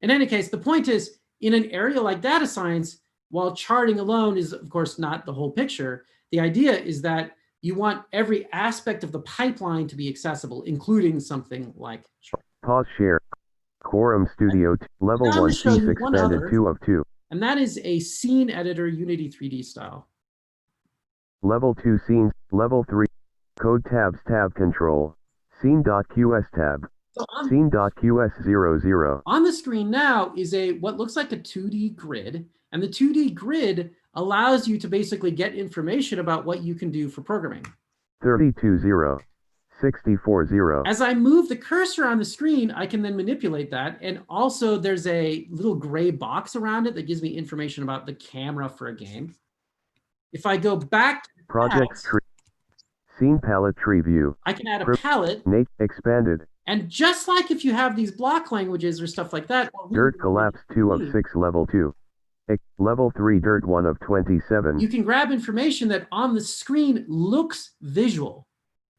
any case, the point is, in an area like data science, while charting alone is, of course, not the whole picture, the idea is that you want every aspect of the pipeline to be accessible, including something like chart. Pause share. Quorum Studio level Now I'm 1 gonna show piece you one expanded other. 2 of 2. And that is a scene editor Unity 3D style. Level 2 scenes, level 3 code tabs tab control, scene.qs tab, So scene.qs00. on the screen now is what looks like a 2D grid. And the 2D grid allows you to basically get information about what you can do for programming. 32.0, 64.0. As I move the cursor on the screen, I can then manipulate that. And also there's a little gray box around it that gives me information about the camera for a game. If I go back to Project tree, scene palette tree view. I can add a palette. Nate expanded. And just like if you have these block languages or stuff like that. Dirt collapse 2 of 6 level 2. Level 3 dirt 1 of 27. You can grab information that on the screen looks visual,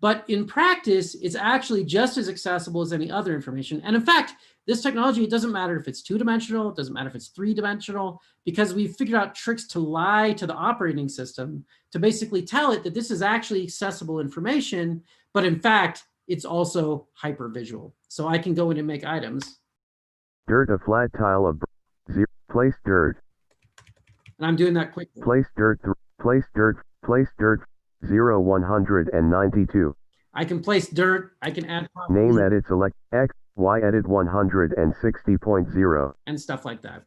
but in practice, it's actually just as accessible as any other information. And in fact, this technology, it doesn't matter if it's 2-dimensional, it doesn't matter if it's 3-dimensional, because we've figured out tricks to lie to the operating system to basically tell it that this is actually accessible information, but in fact, it's also hyper visual. So I can go in and make items. Dirt a flat tile of 0, place dirt. And I'm doing that quickly. Place dirt, place dirt, 0, 192. I can place dirt, I can add name edit select X, Y edit 160.0. and stuff like that.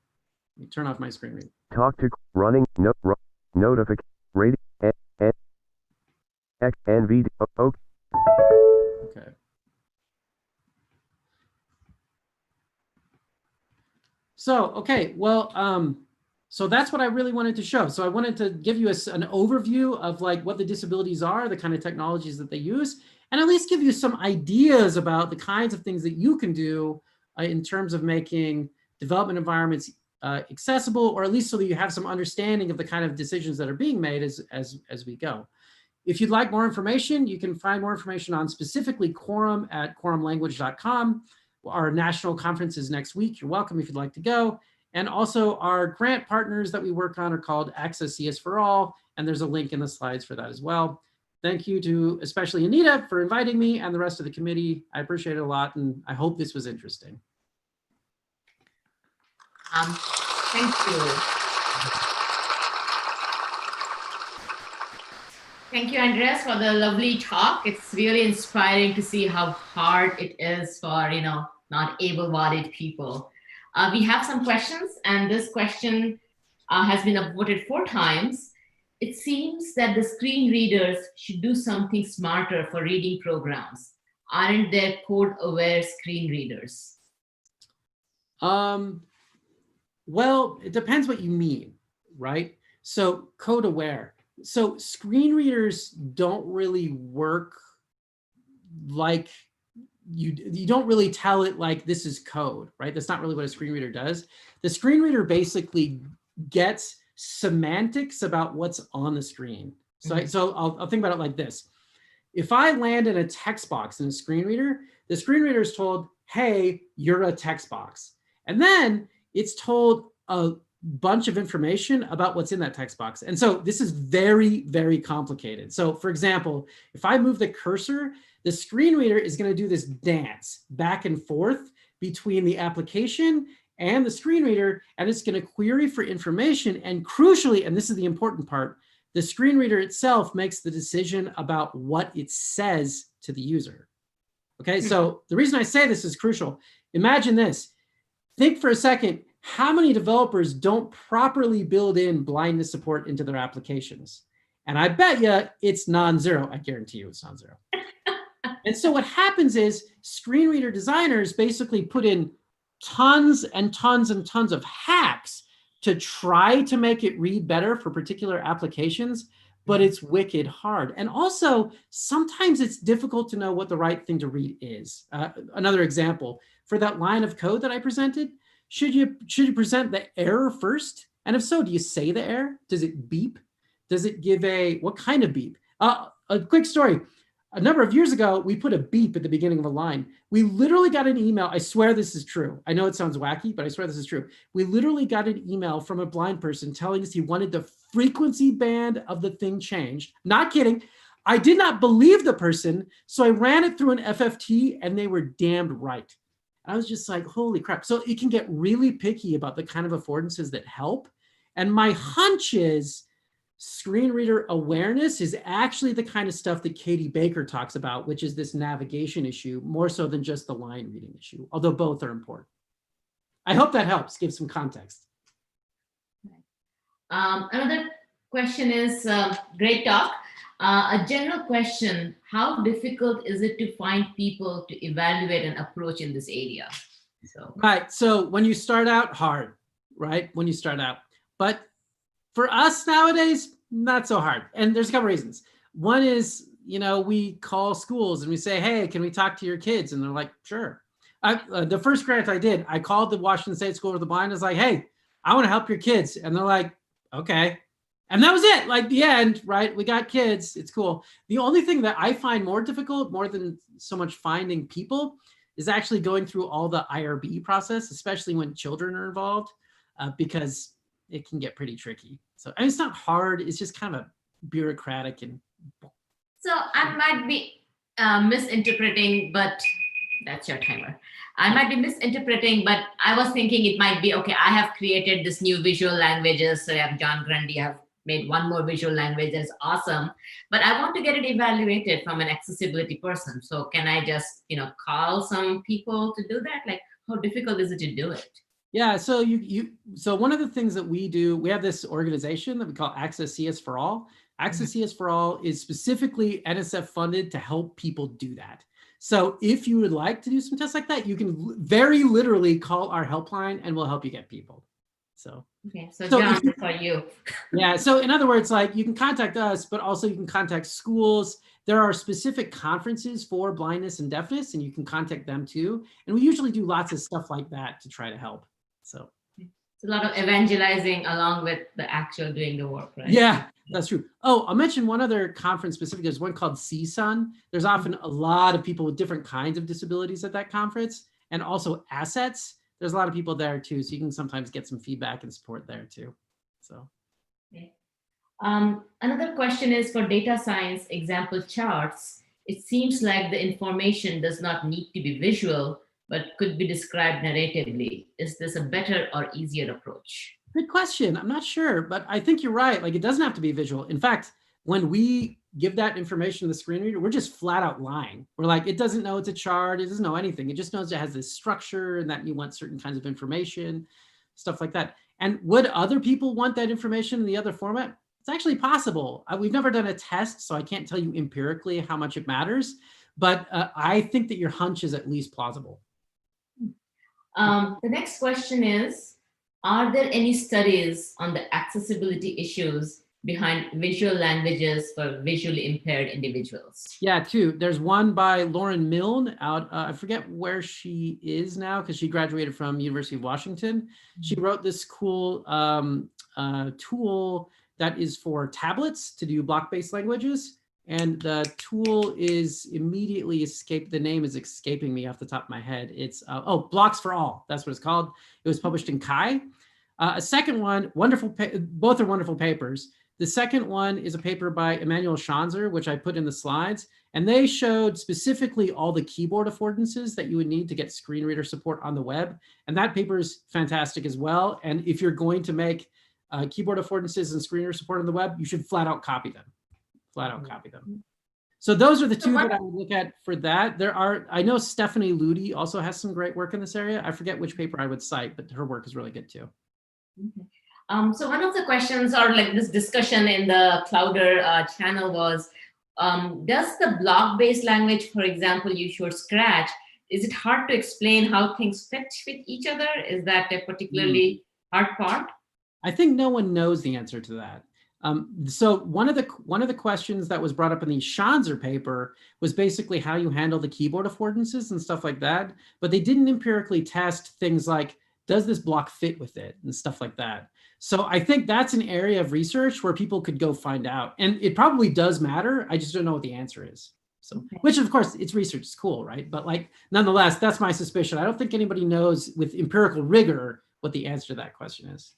Let me turn off my screen read. Talk to running notification rating X NV OK. Okay. So, okay, well, so that's what I really wanted to show. So I wanted to give you an overview of like what the disabilities are, the kind of technologies that they use, and at least give you some ideas about the kinds of things that you can do in terms of making development environments accessible, or at least so that you have some understanding of the kind of decisions that are being made as we go. If you'd like more information, you can find more information on specifically Quorum at quorumlanguage.com. Our national conference is next week. You're welcome if you'd like to go. And also our grant partners that we work on are called Access CS for All, and there's a link in the slides for that as well. Thank you to especially Anita for inviting me and the rest of the committee. I appreciate it a lot, and I hope this was interesting. Thank you. Thank you, Andreas, for the lovely talk. It's really inspiring to see how hard it is for, not able-bodied people. We have some questions, and this question has been upvoted 4 times. It seems that the screen readers should do something smarter for reading programs. Aren't there code-aware screen readers? Well, it depends what you mean, right? So code-aware. So screen readers don't really work like you don't really tell it like this is code, right? That's not really what a screen reader does. The screen reader basically gets semantics about what's on the screen. So, so I'll think about it like this. If I land in a text box in a screen reader, the screen reader is told, hey, you're a text box. And then it's told a bunch of information about what's in that text box. And so this is very, very complicated. So for example, if I move the cursor, the screen reader is going to do this dance back and forth between the application and the screen reader, and it's going to query for information. And crucially, and this is the important part, the screen reader itself makes the decision about what it says to the user. Okay, so the reason I say this is crucial. Imagine this. Think for a second, how many developers don't properly build in blindness support into their applications? And I bet you it's non-zero. I guarantee you it's non-zero. And so what happens is screen reader designers basically put in tons and tons and tons of hacks to try to make it read better for particular applications, but it's wicked hard. And also, sometimes it's difficult to know what the right thing to read is. Another example, for that line of code that I presented, should you present the error first? And if so, do you say the error? Does it beep? Does it give what kind of beep? A quick story. A number of years ago, we put a beep at the beginning of a line. We literally got an email. I swear this is true. I know it sounds wacky, but I swear this is true. We literally got an email from a blind person telling us he wanted the frequency band of the thing changed. Not kidding. I did not believe the person, so I ran it through an FFT and they were damned right. I was just like, holy crap. So it can get really picky about the kind of affordances that help. And my hunch is screen reader awareness is actually the kind of stuff that Katie Baker talks about, which is this navigation issue, more so than just the line reading issue, although both are important. I hope that helps give some context. Another question is, great talk. A general question, how difficult is it to find people to evaluate an approach in this area? Right, so when you start out, hard, right? When you start out. But for us nowadays, not so hard. And there's a couple reasons. One is, we call schools and we say, hey, can we talk to your kids? And they're like, sure. The first grant I did, I called the Washington State School for the Blind. I was like, hey, I want to help your kids. And they're like, okay. And that was it. Like the end, right? We got kids. It's cool. The only thing that I find more difficult, more than so much finding people, is actually going through all the IRB process, especially when children are involved, because it can get pretty tricky. So it's not hard. It's just kind of bureaucratic. And so I might be misinterpreting, but that's your timer. I might be misinterpreting, but I was thinking it might be, okay, I have created this new visual languages. So I have John Grundy, I have made one more visual language. That's awesome. But I want to get it evaluated from an accessibility person. So can I just, call some people to do that? Like, how difficult is it to do it? Yeah, so so one of the things that we do, we have this organization that we call Access CS for All. Access CS for All is specifically NSF funded to help people do that. So if you would like to do some tests like that, you can very literally call our helpline and we'll help you get people. So okay, so John, this for you. Yeah, so in other words, like you can contact us, but also you can contact schools. There are specific conferences for blindness and deafness, and you can contact them too. And we usually do lots of stuff like that to try to help. So it's a lot of evangelizing along with the actual doing the work, right? Yeah, that's true. Oh, I'll mention one other conference specific. There's one called CSUN. There's often a lot of people with different kinds of disabilities at that conference, and also assets. There's a lot of people there too, so you can sometimes get some feedback and support there too. So, okay. Another question is for data science example charts. It seems like the information does not need to be visual, but could be described narratively. Is this a better or easier approach? Good question. I'm not sure, but I think you're right. Like it doesn't have to be visual. In fact, when we give that information to the screen reader, we're just flat out lying. We're like, it doesn't know it's a chart. It doesn't know anything. It just knows it has this structure and that you want certain kinds of information, stuff like that. And would other people want that information in the other format? It's actually possible. We've never done a test, so I can't tell you empirically how much it matters, but I think that your hunch is at least plausible. The next question is, are there any studies on the accessibility issues behind visual languages for visually impaired individuals? Yeah, two. There's one by Lauren Milne out, I forget where she is now because she graduated from University of Washington. She wrote this cool tool that is for tablets to do block-based languages. And the tool is immediately the name is escaping me off the top of my head. It's, Blocks for All, that's what it's called. It was published in Chi. A second one, both are wonderful papers. The second one is a paper by Emmanuel Schanzer, which I put in the slides. And they showed specifically all the keyboard affordances that you would need to get screen reader support on the web. And that paper is fantastic as well. And if you're going to make keyboard affordances and screen reader support on the web, you should flat out copy them. So those are the two that I would look at for that. I know Stephanie Ludi also has some great work in this area. I forget which paper I would cite, but her work is really good too. Okay. So one of the questions or like this discussion in the Clouder channel was, Does the block-based language, for example, you showed Scratch, is it hard to explain how things fit with each other? Is that a particularly hard part? I think no one knows the answer to that. So one of the questions that was brought up in the Schanzer paper was basically how you handle the keyboard affordances and stuff like that. But they didn't empirically test things like, does this block fit with it and stuff like that. So I think that's an area of research where people could go find out. And it probably does matter. I just don't know what the answer is. So, Okay. which of course it's research, it's cool, right? But like, nonetheless, that's my suspicion. I don't think anybody knows with empirical rigor what the answer to that question is.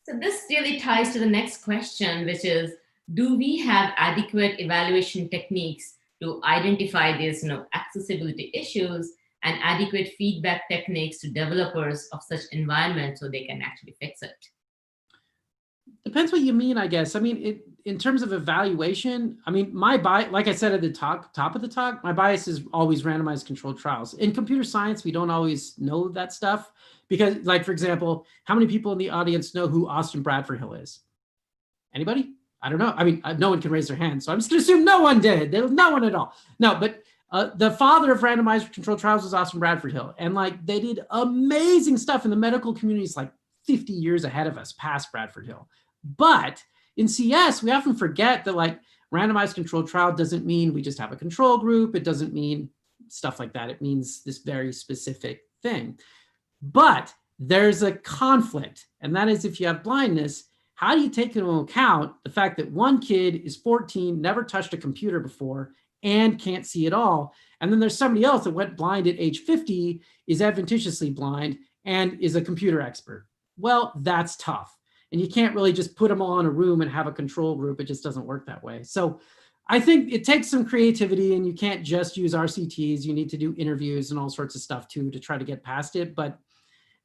So this really ties to the next question, which is, do we have adequate evaluation techniques to identify these accessibility issues and adequate feedback techniques to developers of such environments so they can actually fix it? Depends what you mean, I guess. I mean, in terms of evaluation, I mean, my bias, like I said at the top of the talk, my bias is always randomized controlled trials. In computer science, we don't always know that stuff because, like, for example, how many people in the audience know who Austin Bradford Hill is? Anybody? I don't know. I mean, no one can raise their hand, so I'm just gonna assume no one did. There was no one at all. No, but the father of randomized controlled trials was Austin Bradford Hill, and like they did amazing stuff in the medical community. It's like 50 years ahead of us, past Bradford Hill. But in CS, we often forget that like randomized controlled trial doesn't mean we just have a control group. It doesn't mean stuff like that. It means this very specific thing. But there's a conflict, and that is if you have blindness, how do you take into account the fact that one kid is 14, never touched a computer before, and can't see at all? And then there's somebody else that went blind at age 50, is adventitiously blind, and is a computer expert. Well, that's tough. And you can't really just put them all in a room and have a control group. It just doesn't work that way. So I think it takes some creativity, and you can't just use RCTs. You need to do interviews and all sorts of stuff too to try to get past it. But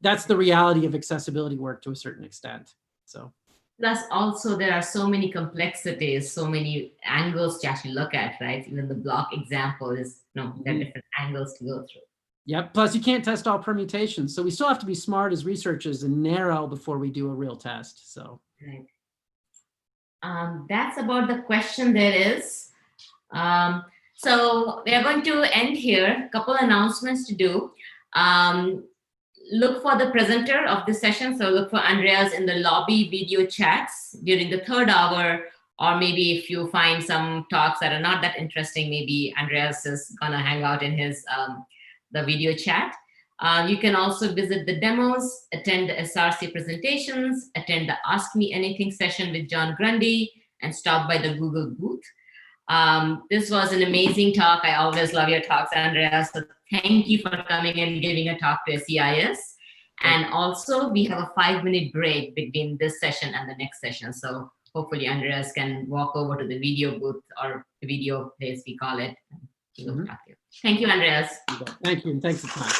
that's the reality of accessibility work to a certain extent. So. Plus, also, there are so many complexities, so many angles to actually look at, right? Even the block example is, there are different angles to go through. Yep. Plus, you can't test all permutations. So we still have to be smart as researchers and narrow before we do a real test. So. Right. That's about the question there is. So we are going to end here. A couple announcements to do. Look for the presenter of this session. So look for Andreas in the lobby video chats during the third hour, or maybe if you find some talks that are not that interesting, maybe Andreas is gonna hang out in his the video chat. You can also visit the demos, attend the SRC presentations, attend the Ask Me Anything session with John Grundy, and stop by the Google booth. This was an amazing talk. I always love your talks, Andreas. So thank you for coming and giving a talk to SEIS. And also, we have a 5-minute break between this session and the next session. So hopefully, Andreas can walk over to the video booth or the video place, we call it. He will talk to you. Thank you, Andreas. Thank you, and thanks for time.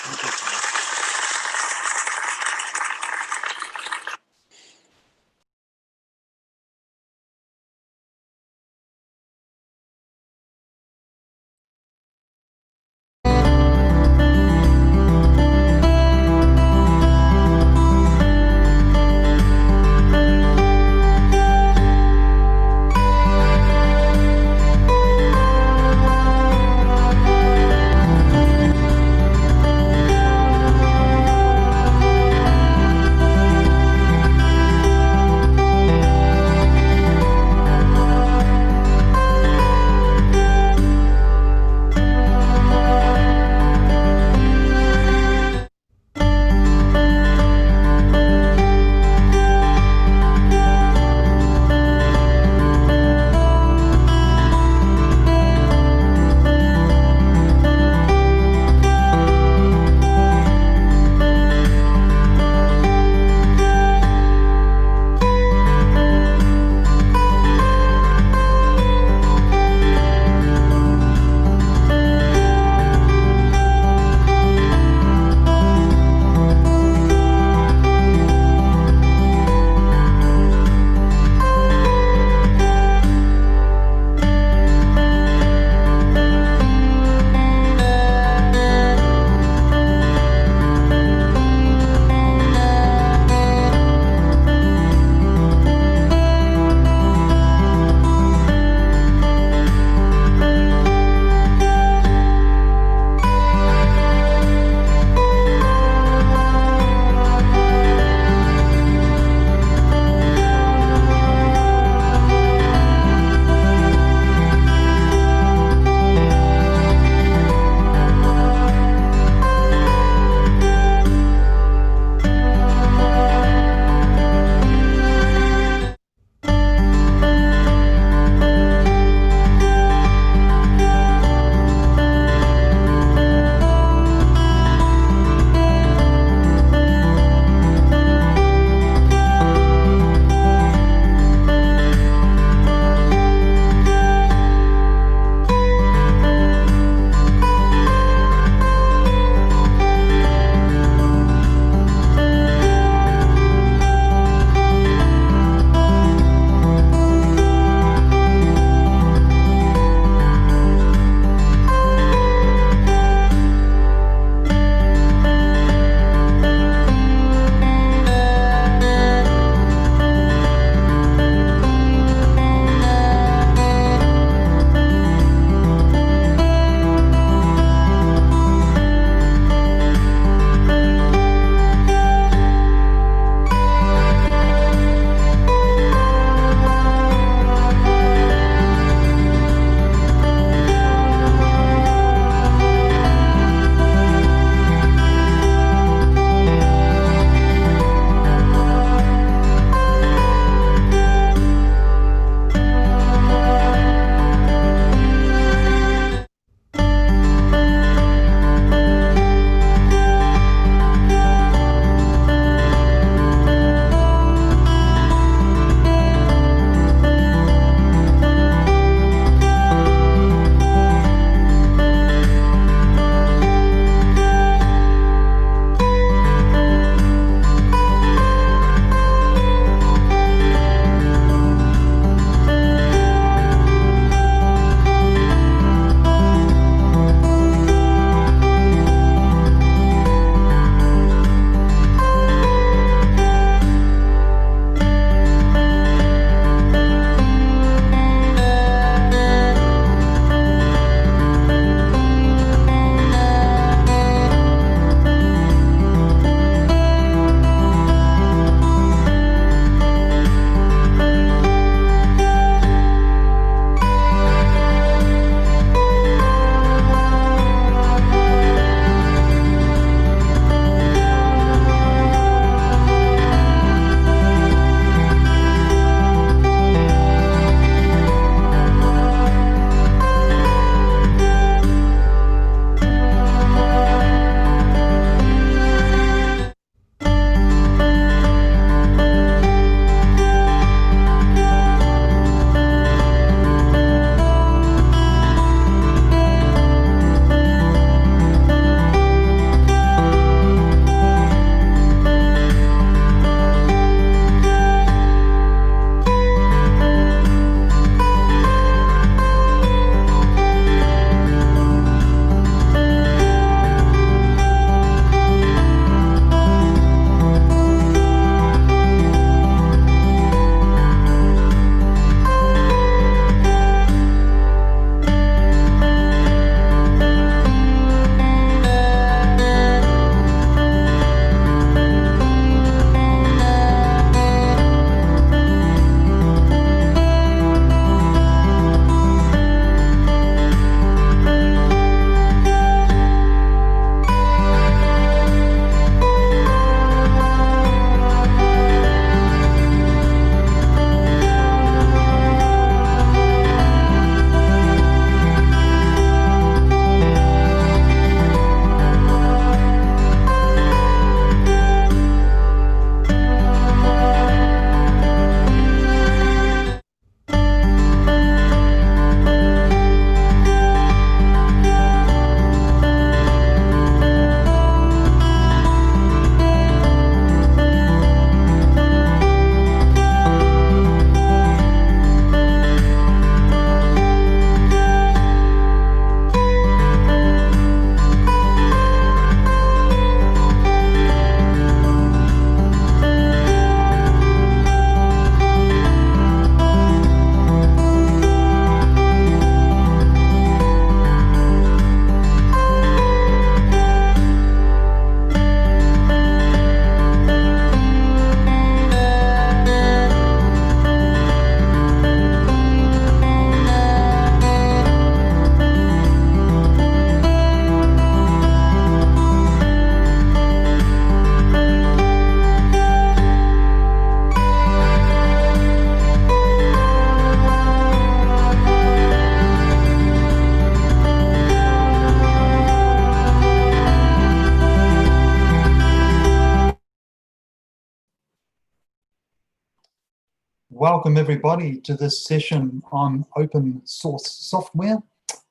welcome everybody to this session on open source software.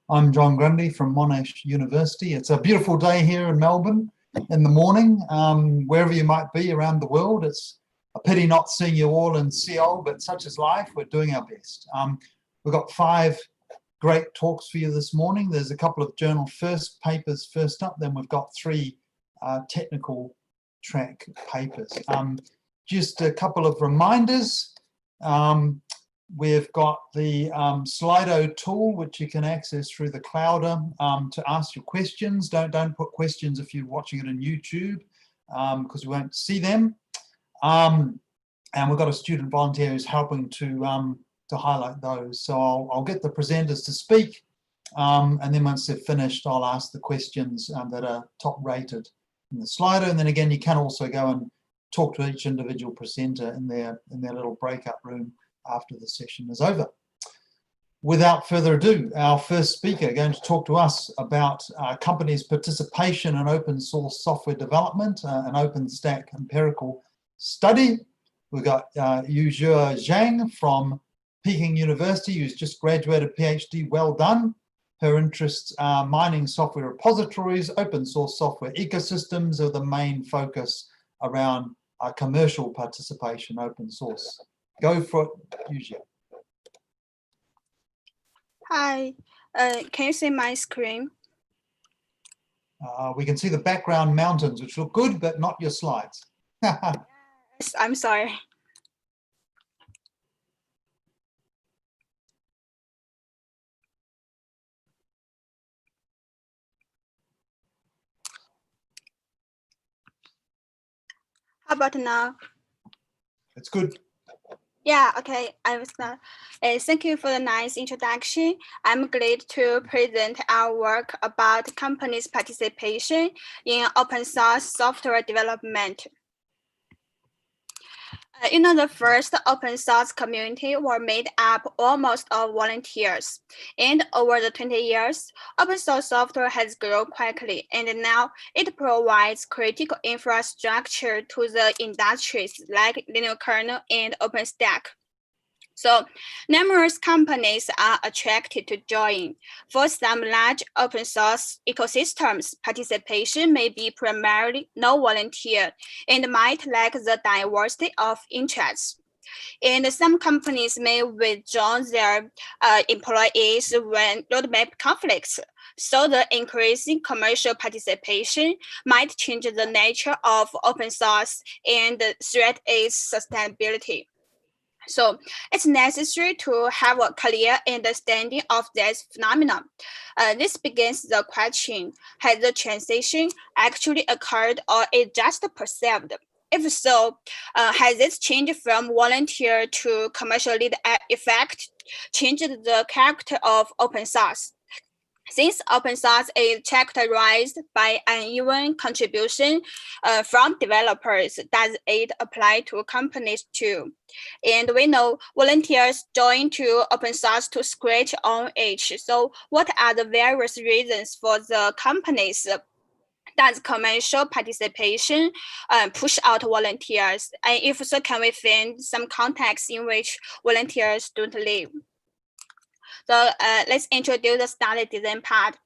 I'm John Grundy from Monash University. It's a beautiful day here in Melbourne in the morning, wherever you might be around the world. It's a pity not seeing you all in Seoul, but such is life. We're doing our best. We've got 5 great talks for you this morning. There's a couple of journal papers first up, then we've got 3 technical track papers. Just a couple of reminders. We've got the Slido tool, which you can access through the Clouder to ask your questions. Don't put questions if you're watching it on YouTube, because we won't see them. And we've got a student volunteer who's helping to highlight those. So I'll get the presenters to speak, and then once they're finished, I'll ask the questions that are top rated in the Slido. And then again, you can also go and talk to each individual presenter in their little breakout room after the session is over. Without further ado, our first speaker going to talk to us about companies' participation in open source software development, an OpenStack empirical study. We've got Yuzhe Zhang from Peking University, who's just graduated PhD, well done. Her interests are mining software repositories, open source software ecosystems are the main focus around commercial participation, open source. Go for it, Yuzhe. Hi, can you see my screen? We can see the background mountains, which look good, but not your slides. Yes, I'm sorry. How about now? It's good. Yeah, okay, I was not. Thank you for the nice introduction. I'm glad to present our work about companies' participation in open source software development. The first open source community were made up almost of volunteers. And over the 20 years, open source software has grown quickly, and now it provides critical infrastructure to the industries like Linux kernel and OpenStack. So numerous companies are attracted to join. For some large open source ecosystems, participation may be primarily no-volunteer and might lack the diversity of interests. And some companies may withdraw their employees when roadmap conflicts. So the increasing commercial participation might change the nature of open source and threat its sustainability. So it's necessary to have a clear understanding of this phenomenon. This begins the question, has the transition actually occurred or is just perceived? If so, has this change from volunteer to commercial lead effect changed the character of open source? Since open source is characterized by uneven contribution from developers, does it apply to companies too? And we know volunteers join to open source to scratch on itch. So what are the various reasons for the companies? Does commercial participation push out volunteers? And if so, can we find some context in which volunteers don't live? So let's introduce the study design part.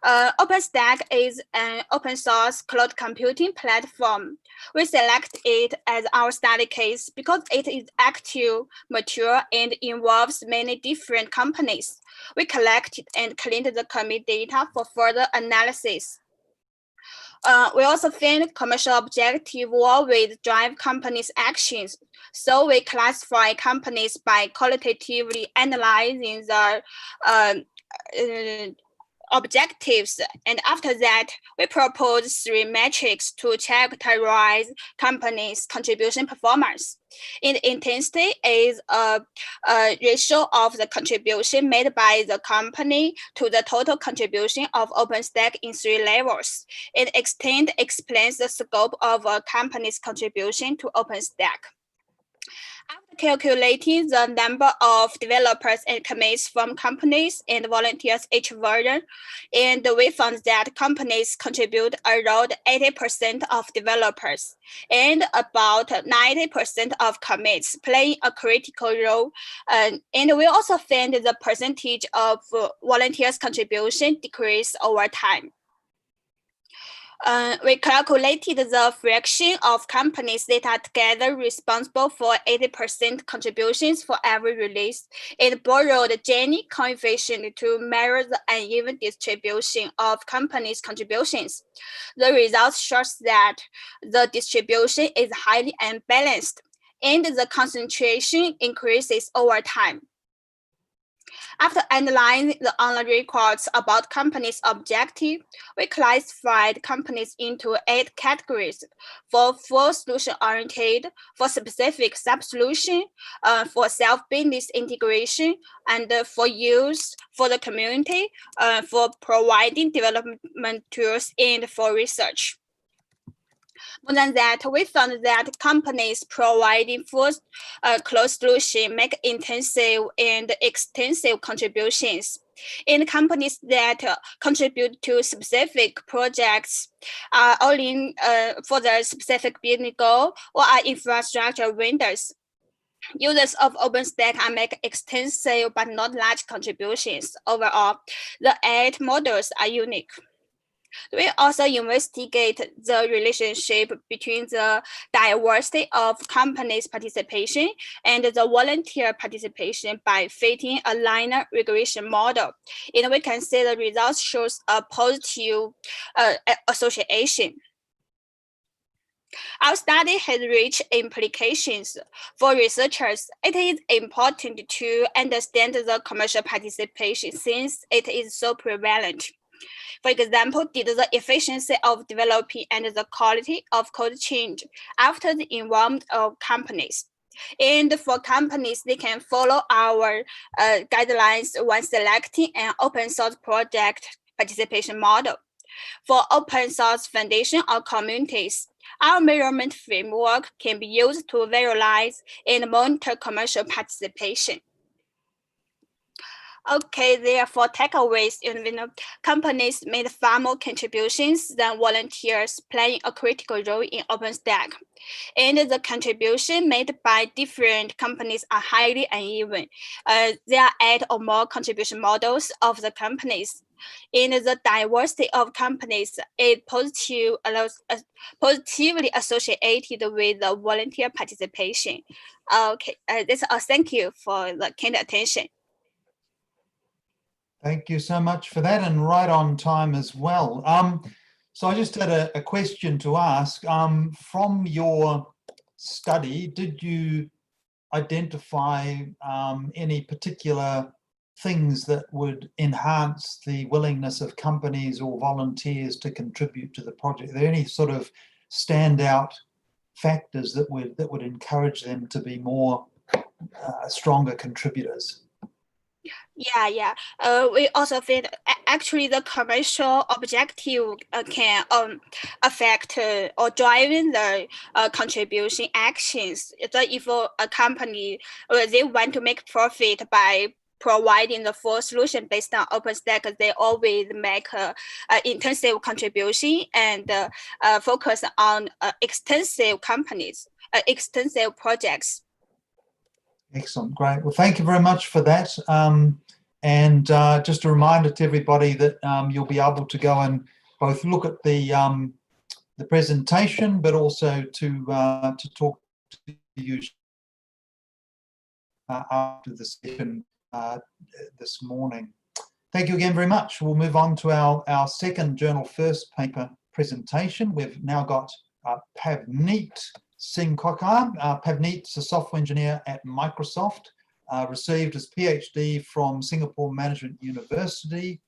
OpenStack is an open source cloud computing platform. We select it as our study case because it is active, mature, and involves many different companies. We collected and cleaned the commit data for further analysis. We also find commercial objective will always drive companies' actions. So we classify companies by qualitatively analyzing their objectives. And after that, we propose 3 metrics to characterize companies' contribution performance. And intensity is a ratio of the contribution made by the company to the total contribution of OpenStack in 3 levels. And extent explains the scope of a company's contribution to OpenStack. After calculating the number of developers and commits from companies and volunteers each version, and we found that companies contribute around 80% of developers and about 90% of commits, playing a critical role. And we also found the percentage of volunteers' contribution decrease over time. We calculated the fraction of companies that are together responsible for 80% contributions for every release and borrowed the Gini coefficient to measure the uneven distribution of companies' contributions. The result shows that the distribution is highly unbalanced and the concentration increases over time. After analyzing the online records about companies' objective, we classified companies into 8 categories: for full solution-oriented, for specific sub-solution, for self-business integration, and for use for the community, for providing development tools, and for research. More than that, we found that companies providing full closed solution make intensive and extensive contributions. And companies that contribute to specific projects are only for the specific business goal or are infrastructure vendors. Users of OpenStack are make extensive but not large contributions. Overall, the 8 models are unique. We also investigate the relationship between the diversity of companies' participation and the volunteer participation by fitting a linear regression model. And we can see the results shows a positive association. Our study has rich implications. For researchers, it is important to understand the commercial participation since it is so prevalent. For example, did the efficiency of developing and the quality of code change after the involvement of companies? And for companies, they can follow our guidelines when selecting an open source project participation model. For open source foundation or communities, our measurement framework can be used to visualize and monitor commercial participation. Okay, therefore, takeaways, companies made far more contributions than volunteers, playing a critical role in OpenStack. And the contribution made by different companies are highly uneven. There are 8 or more contribution models of the companies. And the diversity of companies is positively associated with the volunteer participation. Okay, that's all. Thank you for the kind attention. Thank you so much for that, and right on time as well. So I just had a question to ask. From your study, did you identify any particular things that would enhance the willingness of companies or volunteers to contribute to the project? Are there any sort of standout factors that would encourage them to be more stronger contributors? Yeah. We also think actually the commercial objective can affect or driving the contribution actions. So if a company they want to make profit by providing the full solution based on OpenStack, they always make intensive contribution and focus on extensive companies, extensive projects. Excellent, great. Well, thank you very much for that. And just a reminder to everybody that you'll be able to go and both look at the presentation, but also to talk to you after the session this morning. Thank you again very much. We'll move on to our second Journal First paper presentation. We've now got Pavneet Singh Kokar. Pavneet's a software engineer at Microsoft, received his PhD from Singapore Management University.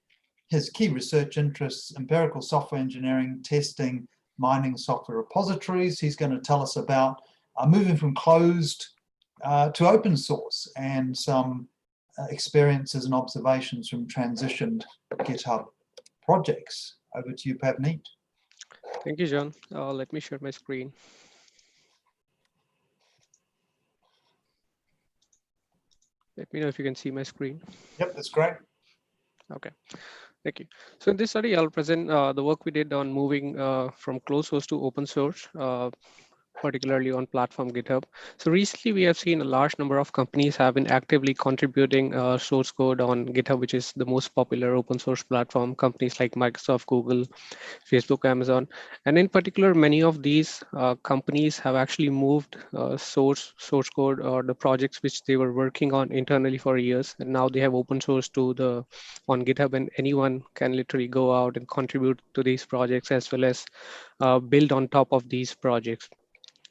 His key research interests: empirical software engineering, testing, mining software repositories. He's going to tell us about moving from closed to open source and some experiences and observations from transitioned GitHub projects. Over to you, Pavneet. Thank you, John. Let me share my screen. Let me know if you can see my screen. Yep, that's great. Okay, thank you. So in this study, I'll present the work we did on moving from closed source to open source, particularly on platform GitHub. So recently we have seen a large number of companies have been actively contributing source code on GitHub, which is the most popular open source platform. Companies like Microsoft, Google, Facebook, Amazon, and in particular, many of these companies have actually moved source code or the projects which they were working on internally for years, and now they have open source to the on GitHub, and anyone can literally go out and contribute to these projects as well as build on top of these projects.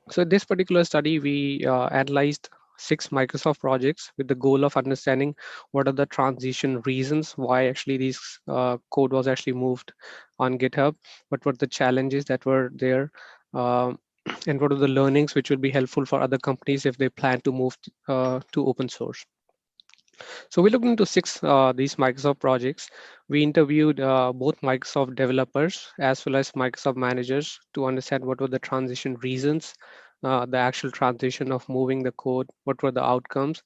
So in this particular study, we analyzed 6 Microsoft projects with the goal of understanding what are the transition reasons why actually these code was actually moved on GitHub, what were the challenges that were there, um, and what are the learnings which will be helpful for other companies if they plan to move to open source. So we looked into 6 these Microsoft projects. We interviewed both Microsoft developers as well as Microsoft managers to understand what were the transition reasons, the actual transition of moving the code, what were the outcomes.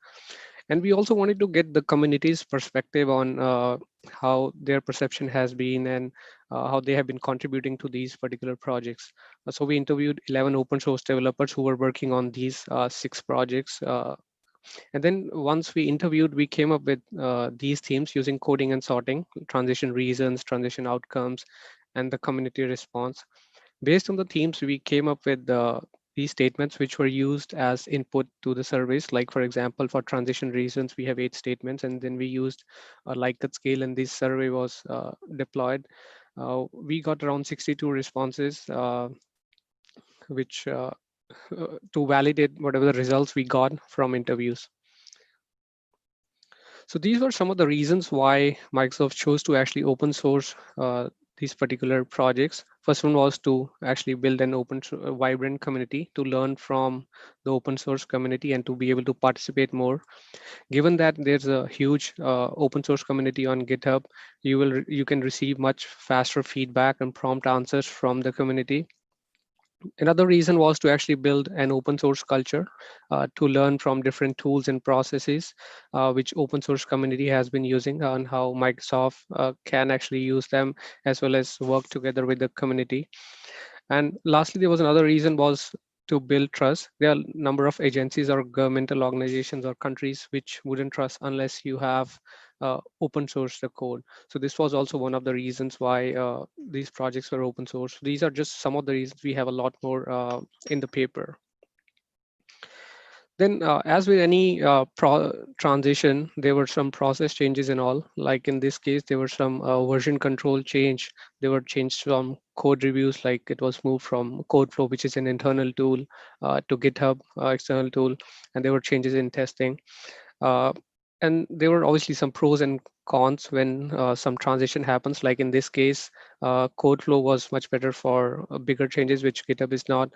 And we also wanted to get the community's perspective on how their perception has been and how they have been contributing to these particular projects. So we interviewed 11 open source developers who were working on these 6 projects. And then once we interviewed, we came up with these themes using coding and sorting, transition reasons, transition outcomes, and the community response. Based on the themes, we came up with these statements which were used as input to the surveys. Like for example, for transition reasons, we have 8 statements, and then we used a Likert scale, and this survey was deployed. We got around 62 responses, which to validate whatever the results we got from interviews. So these were some of the reasons why Microsoft chose to actually open source these particular projects. First one was to actually build an vibrant community to learn from the open source community and to be able to participate more. Given that there's a huge open source community on GitHub, you can receive much faster feedback and prompt answers from the community. Another reason was to actually build an open source culture to learn from different tools and processes which open source community has been using and how Microsoft can actually use them as well as work together with the community. And lastly, there was another reason was to build trust. There are a number of agencies or governmental organizations or countries which wouldn't trust unless you have open source the code. So this was also one of the reasons why these projects were open source. These are just some of the reasons. We have a lot more in the paper. Then as with any transition, there were some process changes and all. Like in this case, there were some version control change. There were changes from code reviews, like it was moved from CodeFlow, which is an internal tool, to GitHub external tool. And there were changes in testing. And there were obviously some pros and cons when some transition happens. Like in this case, CodeFlow was much better for bigger changes, which GitHub is not.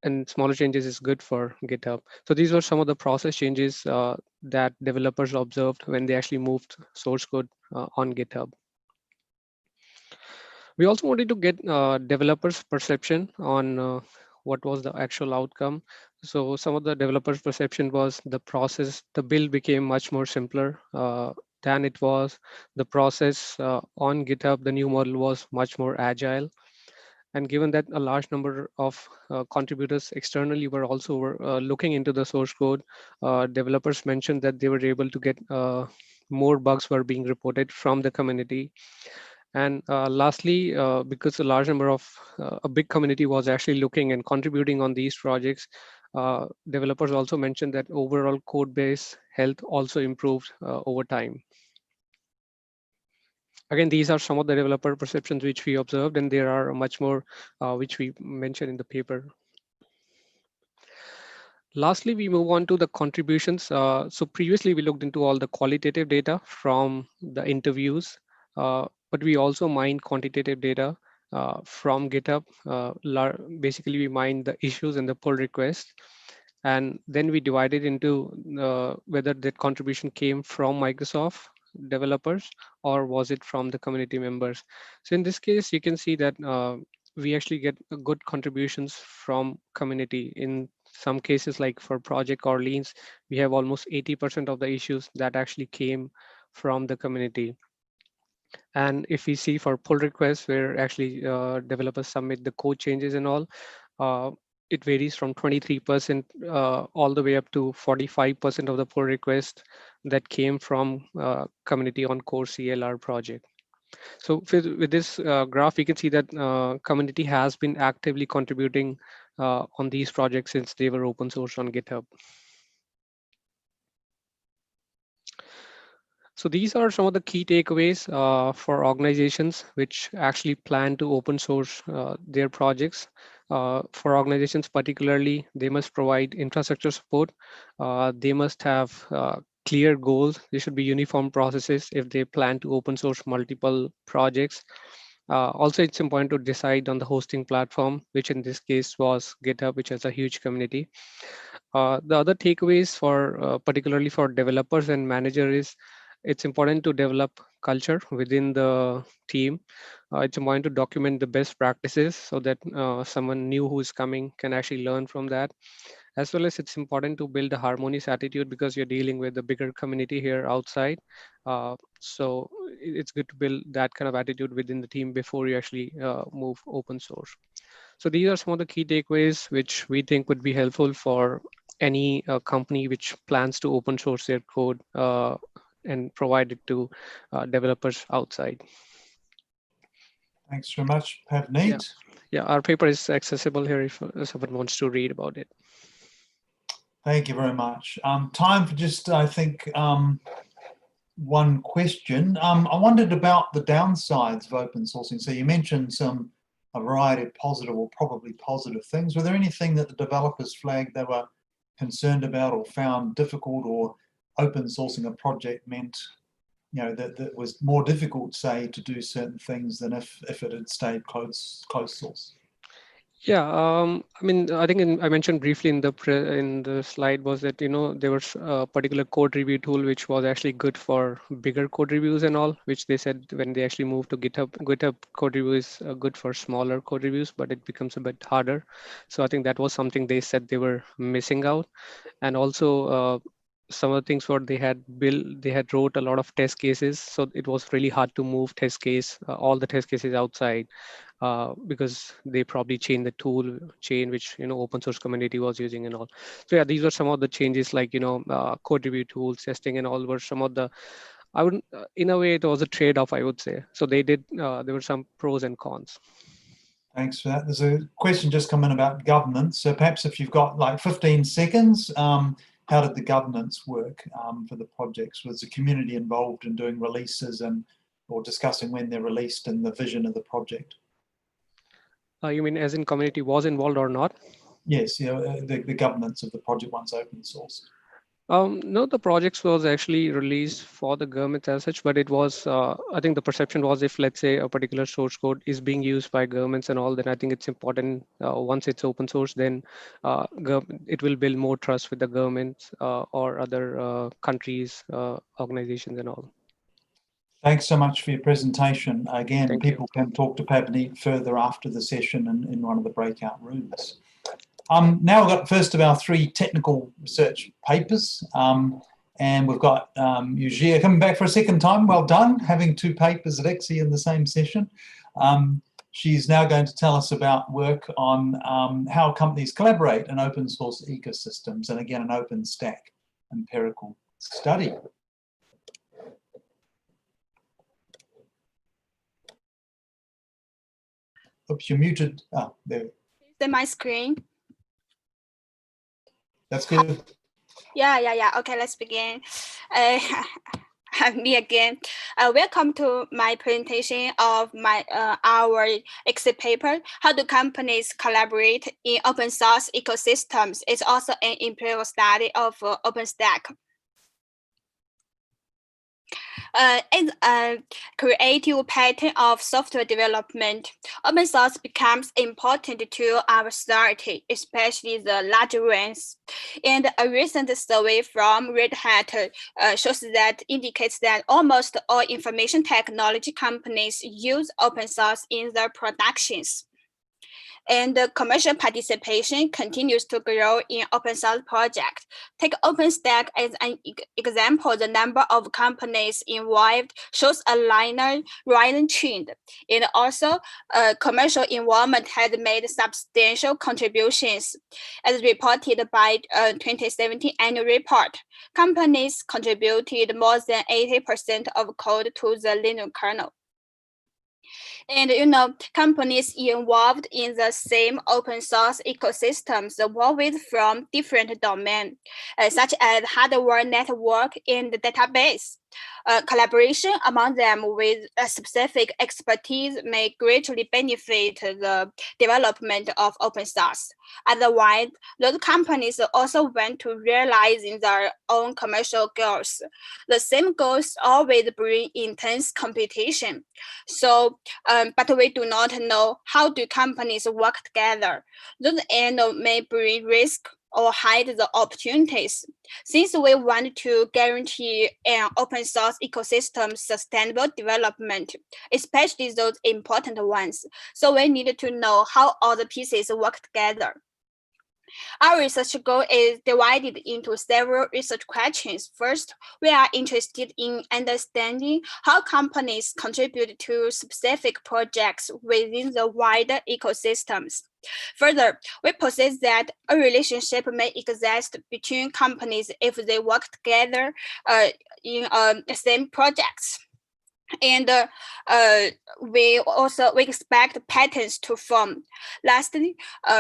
And smaller changes is good for GitHub. So these were some of the process changes that developers observed when they actually moved source code on GitHub. We also wanted to get developers' perception on what was the actual outcome. So some of the developers' perception was the build became much more simpler than it was. The process on GitHub, the new model was much more agile. And given that a large number of contributors externally were also looking into the source code, developers mentioned that they were able to get more bugs were being reported from the community. And lastly, because a large number of a big community was actually looking and contributing on these projects, developers also mentioned that overall code base health also improved over time. Again, these are some of the developer perceptions which we observed, and there are much more which we mentioned in the paper. Lastly, we move on to the contributions. So previously, we looked into all the qualitative data from the interviews, but we also mined quantitative data from GitHub. Basically, we mined the issues and the pull requests. And then we divided into whether that contribution came from Microsoft developers or was it from the community members. So in this case, you can see that we actually get good contributions from community in some cases like for Project Orleans, we have almost 80% of the issues that actually came from the community. And if we see for pull requests where actually developers submit the code changes and all, uh, it varies from 23% all the way up to 45% of the pull requests that came from community on core CLR project. So with this graph, we can see that community has been actively contributing on these projects since they were open source on GitHub. So these are some of the key takeaways for organizations which actually plan to open source their projects. For organizations particularly, they must provide infrastructure support. They must have clear goals. There should be uniform processes if they plan to open source multiple projects. Also, it's important to decide on the hosting platform, which in this case was GitHub, which has a huge community. The other takeaways for particularly for developers and managers is it's important to develop culture within the team. It's important to document the best practices so that someone new who is coming can actually learn from that. As well as it's important to build a harmonious attitude because you're dealing with a bigger community here outside. So it's good to build that kind of attitude within the team before you actually move open source. So these are some of the key takeaways which we think would be helpful for any company which plans to open source their code and provide it to developers outside. Thanks very much, Pavneet. Yeah, our paper is accessible here if someone wants to read about it. Thank you very much. Time for just, I think, one question. I wondered about the downsides of open sourcing. So you mentioned a variety of positive or probably positive things. Were there anything that the developers flagged they were concerned about or found difficult, or open sourcing a project meant, you know, that was more difficult, say, to do certain things than if it had stayed closed source? Yeah, I mean, I think I mentioned briefly in the slide was that, you know, there was a particular code review tool which was actually good for bigger code reviews and all, which they said when they actually moved to GitHub code review is good for smaller code reviews, but it becomes a bit harder. So I think that was something they said they were missing out. And also some of the things what they had wrote a lot of test cases. So it was really hard to move all the test cases outside. Because they probably changed the tool chain which, you know, open source community was using and all. So yeah, these were some of the changes, like, you know, code review tools, testing and all were some of the, I wouldn't, in a way it was a trade-off, I would say. So they did, there were some pros and cons. Thanks for that. There's a question just come in about governance. So perhaps if you've got like 15 seconds, how did the governance work for the projects? Was the community involved in doing releases or discussing when they're released and the vision of the project? You mean as in community was involved or not? Yes, yeah, the governance of the project once open source. No, the projects was actually released for the government as such, but it was, I think the perception was if, let's say, a particular source code is being used by governments and all, then I think it's important once it's open source, then it will build more trust with the governments or other countries, organizations and all. Thanks so much for your presentation. Again, Thank people you. can talk to Pavneet further after the session in one of the breakout rooms. Now we've got first of our 3 technical research papers. And we've got Eugenia coming back for a second time. Well done, having 2 papers at EXI in the same session. She's now going to tell us about work on how companies collaborate in open source ecosystems, and again, an OpenStack empirical study. Oops, you're muted. Oh, there. See my screen? That's good. Yeah. Okay, let's begin. Me again. Welcome to my presentation of our exit paper, How Do Companies Collaborate in Open Source Ecosystems? It's also an empirical study of OpenStack. In a creative pattern of software development, open source becomes important to our society, especially the larger ones. And a recent survey from Red Hat shows that indicates that almost all information technology companies use open source in their productions. And the commercial participation continues to grow in open source projects. Take OpenStack as an example. The number of companies involved shows a linear rising trend. And also, commercial involvement has made substantial contributions. As reported by 2017 annual report, companies contributed more than 80% of code to the Linux kernel. And companies involved in the same open source ecosystems evolved from different domains, such as hardware, network, and database. Collaboration among them with a specific expertise may greatly benefit the development of open source. Otherwise, those companies also want to realize their own commercial goals. The same goals always bring intense competition. So, but we do not know how do companies work together. Those ends may bring risk or hide the opportunities. Since we want to guarantee an open source ecosystem sustainable development, especially those important ones, so we need to know how all the pieces work together. Our research goal is divided into several research questions. First, we are interested in understanding how companies contribute to specific projects within the wider ecosystems. Further, we posit that a relationship may exist between companies if they work together in the same projects. And we expect patterns to form. Lastly,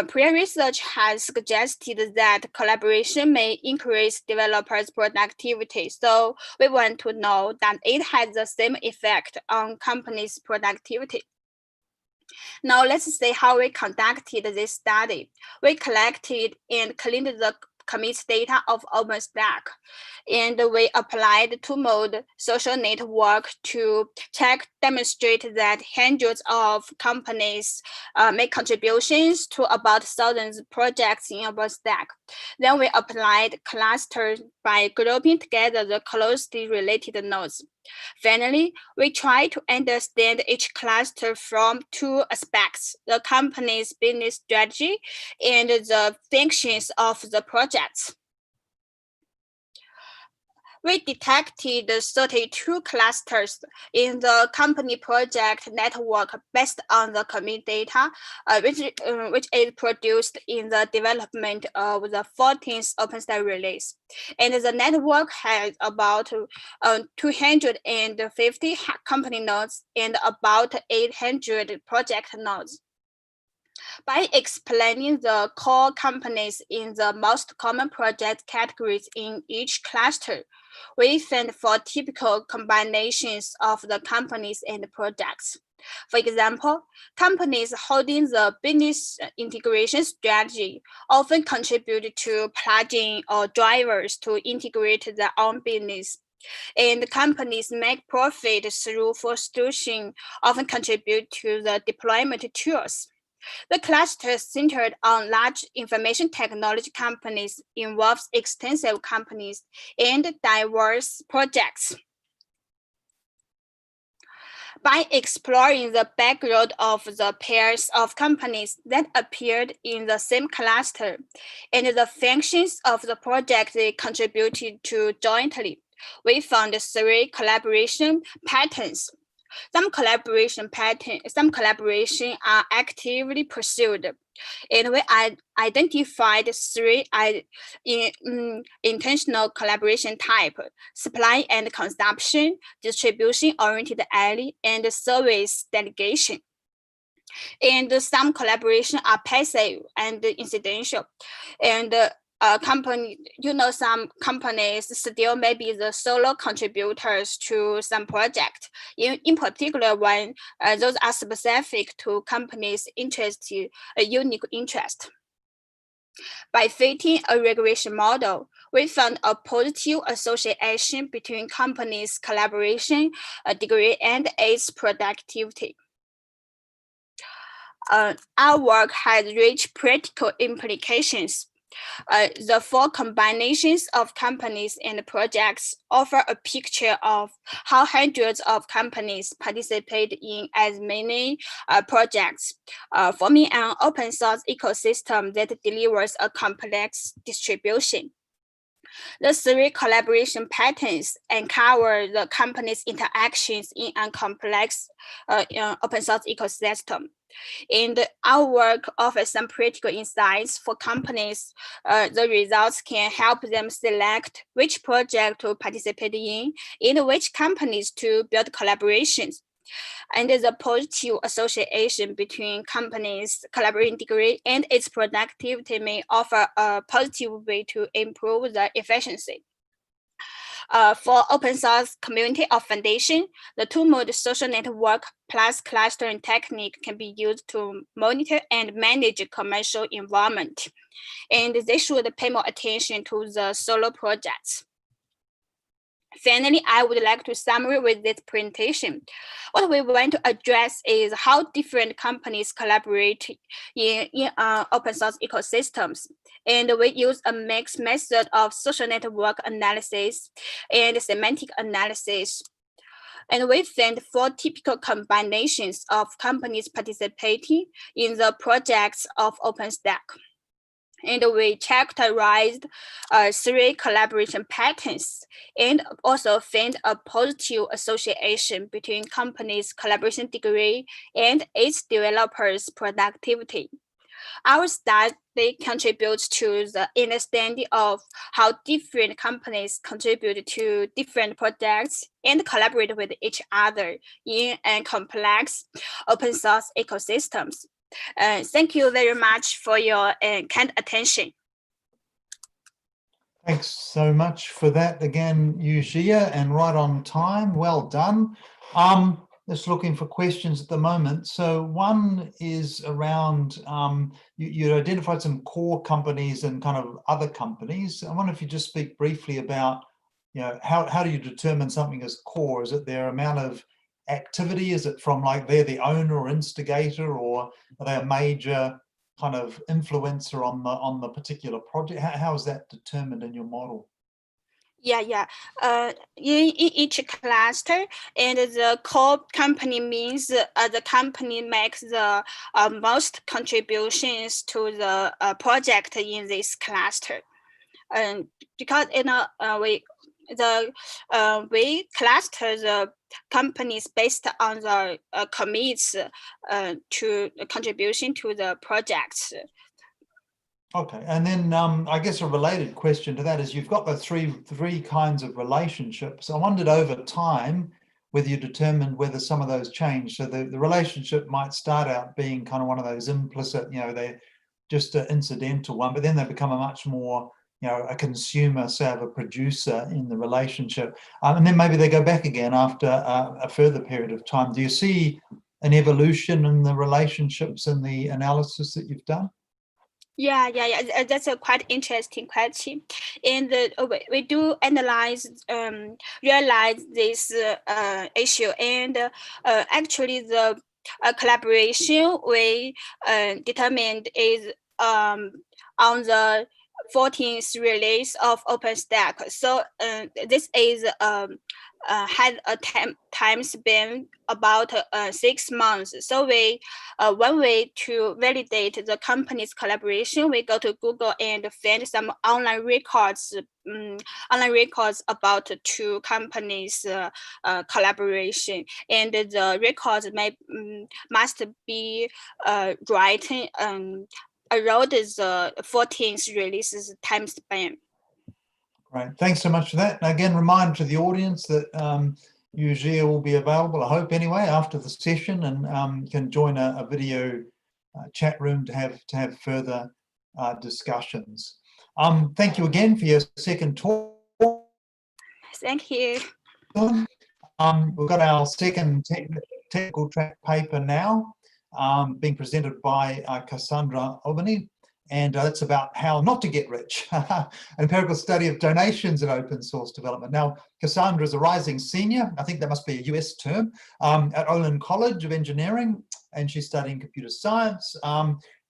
prior research has suggested that collaboration may increase developers' productivity. So we want to know that it has the same effect on companies' productivity. Now let's see how we conducted this study. We collected and cleaned the commit data of OpenStack, and we applied two-mode social network to demonstrate that hundreds of companies make contributions to about thousands of projects in OpenStack. Then we applied clusters by grouping together the closely related nodes. Finally, we try to understand each cluster from two aspects: the company's business strategy and the functions of the projects. We detected 32 clusters in the company project network based on the commit data, which is produced in the development of the 14th OpenStack release. And the network has about 250 company nodes and about 800 project nodes. By explaining the core companies in the most common project categories in each cluster, we found 4 typical combinations of the companies and projects. For example, companies holding the business integration strategy often contribute to plugin or drivers to integrate their own business. And companies make profit through full solution often contribute to the deployment tools. The cluster centered on large information technology companies involves extensive companies and diverse projects. By exploring the background of the pairs of companies that appeared in the same cluster and the functions of the project they contributed to jointly, we found 3 collaboration patterns. Some collaboration are actively pursued, and we identified 3 intentional collaboration types: supply and consumption, distribution-oriented ally, and service delegation. And some collaboration are passive and incidental. And some companies still may be the solo contributors to some project. In particular, when those are specific to companies' unique interest. By fitting a regression model, we found a positive association between companies' collaboration degree and its productivity. Our work has rich practical implications. The four combinations of companies and projects offer a picture of how hundreds of companies participate in as many projects, forming an open source ecosystem that delivers a complex distribution. The three collaboration patterns uncover the company's interactions in a complex open source ecosystem. And our work offers some practical insights for companies. The results can help them select which project to participate in and which companies to build collaborations. And the positive association between companies' collaborating degree and its productivity may offer a positive way to improve the efficiency. For open source community or foundation, the two-mode social network plus clustering technique can be used to monitor and manage commercial environment. And they should pay more attention to the solo projects. Finally, I would like to summarize with this presentation. What we want to address is how different companies collaborate in open source ecosystems. And we use a mixed method of social network analysis and semantic analysis. And we found four typical combinations of companies participating in the projects of OpenStack. And we characterized three collaboration patterns and also found a positive association between companies' collaboration degree and its developers' productivity. Our study contributes to the understanding of how different companies contribute to different projects and collaborate with each other in a complex open source ecosystems. Thank you very much for your kind attention. Thanks so much for that again, Yujia, and right on time. Well done. Just looking for questions at the moment. So one is around, you identified some core companies and kind of other companies. I wonder if you just speak briefly about, how do you determine something as core? Is it their amount of activity? Is it from like they're the owner or instigator, or are they a major kind of influencer on the particular project? How is that determined in your model? Yeah. In each cluster, and the core company means the company makes the most contributions to the project in this cluster. Because we cluster the companies based on the commits to contribution to the projects. Okay, and then I guess a related question to that is you've got the three kinds of relationships. I wondered over time whether you determined whether some of those change. So the relationship might start out being kind of one of those implicit, they're just an incidental one, but then they become a much more, a consumer, say, of a producer in the relationship. And then maybe they go back again after a further period of time. Do you see an evolution in the relationships in the analysis that you've done? Yeah. That's a quite interesting question, and we do analyze, realize this issue, and actually the collaboration we determined is on the 14th release of OpenStack. So this is had a time span about 6 months. So we one way to validate the company's collaboration, we go to Google and find some online records about two companies collaboration, and the records must be written around the 14th releases time span. Great, thanks so much for that. And again, reminder to the audience that Yujia will be available, I hope anyway, after the session, and can join a video chat room to have further discussions. Thank you again for your second talk. Thank you. We've got our second technical track paper now, being presented by Cassandra Albany. And that's about how not to get rich, an empirical study of donations in open source development. Now, Cassandra is a rising senior, I think that must be a US term, at Olin College of Engineering, and she's studying computer science.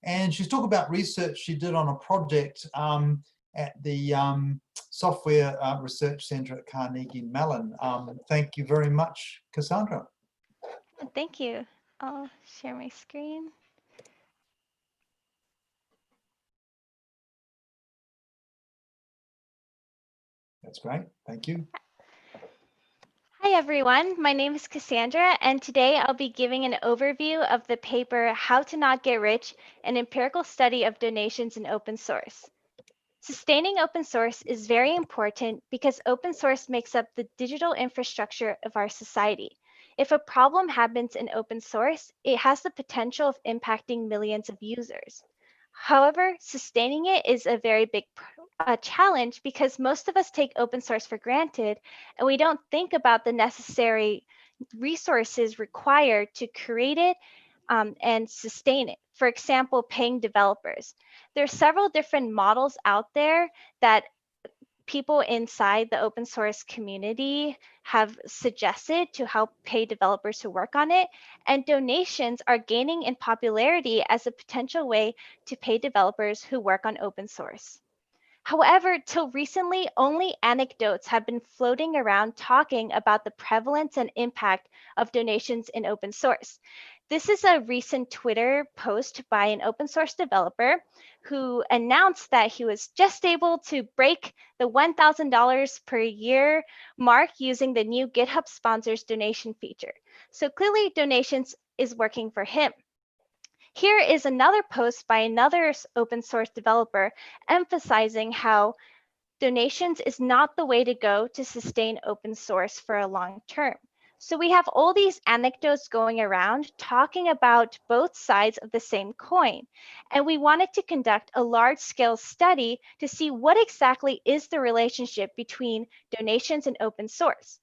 And she's talking about research she did on a project at the Software Research Centre at Carnegie Mellon. Thank you very much, Cassandra. Thank you. I'll share my screen. That's great. Thank you. Hi, everyone. My name is Cassandra, and today I'll be giving an overview of the paper How to Not Get Rich, an empirical study of donations in open source. Sustaining open source is very important because open source makes up the digital infrastructure of our society. If a problem happens in open source, it has the potential of impacting millions of users. However, sustaining it is a very big challenge because most of us take open source for granted and we don't think about the necessary resources required to create it and sustain it. For example, paying developers. There are several different models out there that people inside the open source community have suggested to help pay developers who work on it, and donations are gaining in popularity as a potential way to pay developers who work on open source. However, till recently, only anecdotes have been floating around talking about the prevalence and impact of donations in open source. This is a recent Twitter post by an open source developer who announced that he was just able to break the $1,000 per year mark using the new GitHub sponsors donation feature. So clearly donations is working for him. Here is another post by another open source developer emphasizing how donations is not the way to go to sustain open source for a long term. So we have all these anecdotes going around talking about both sides of the same coin. And we wanted to conduct a large scale study to see what exactly is the relationship between donations and open source.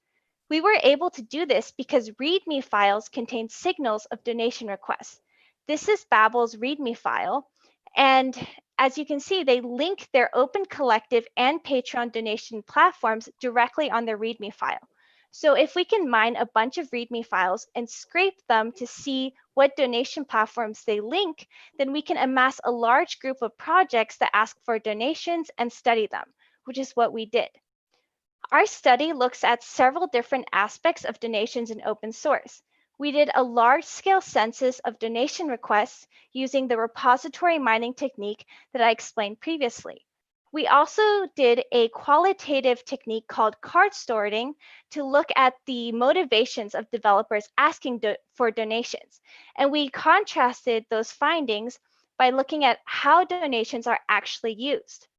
We were able to do this because README files contain signals of donation requests. This is Babel's README file. And as you can see, they link their Open Collective and Patreon donation platforms directly on their README file. So if we can mine a bunch of README files and scrape them to see what donation platforms they link, then we can amass a large group of projects that ask for donations and study them, which is what we did. Our study looks at several different aspects of donations in open source. We did a large-scale census of donation requests using the repository mining technique that I explained previously. We also did a qualitative technique called card sorting to look at the motivations of developers asking for donations. And we contrasted those findings by looking at how donations are actually used.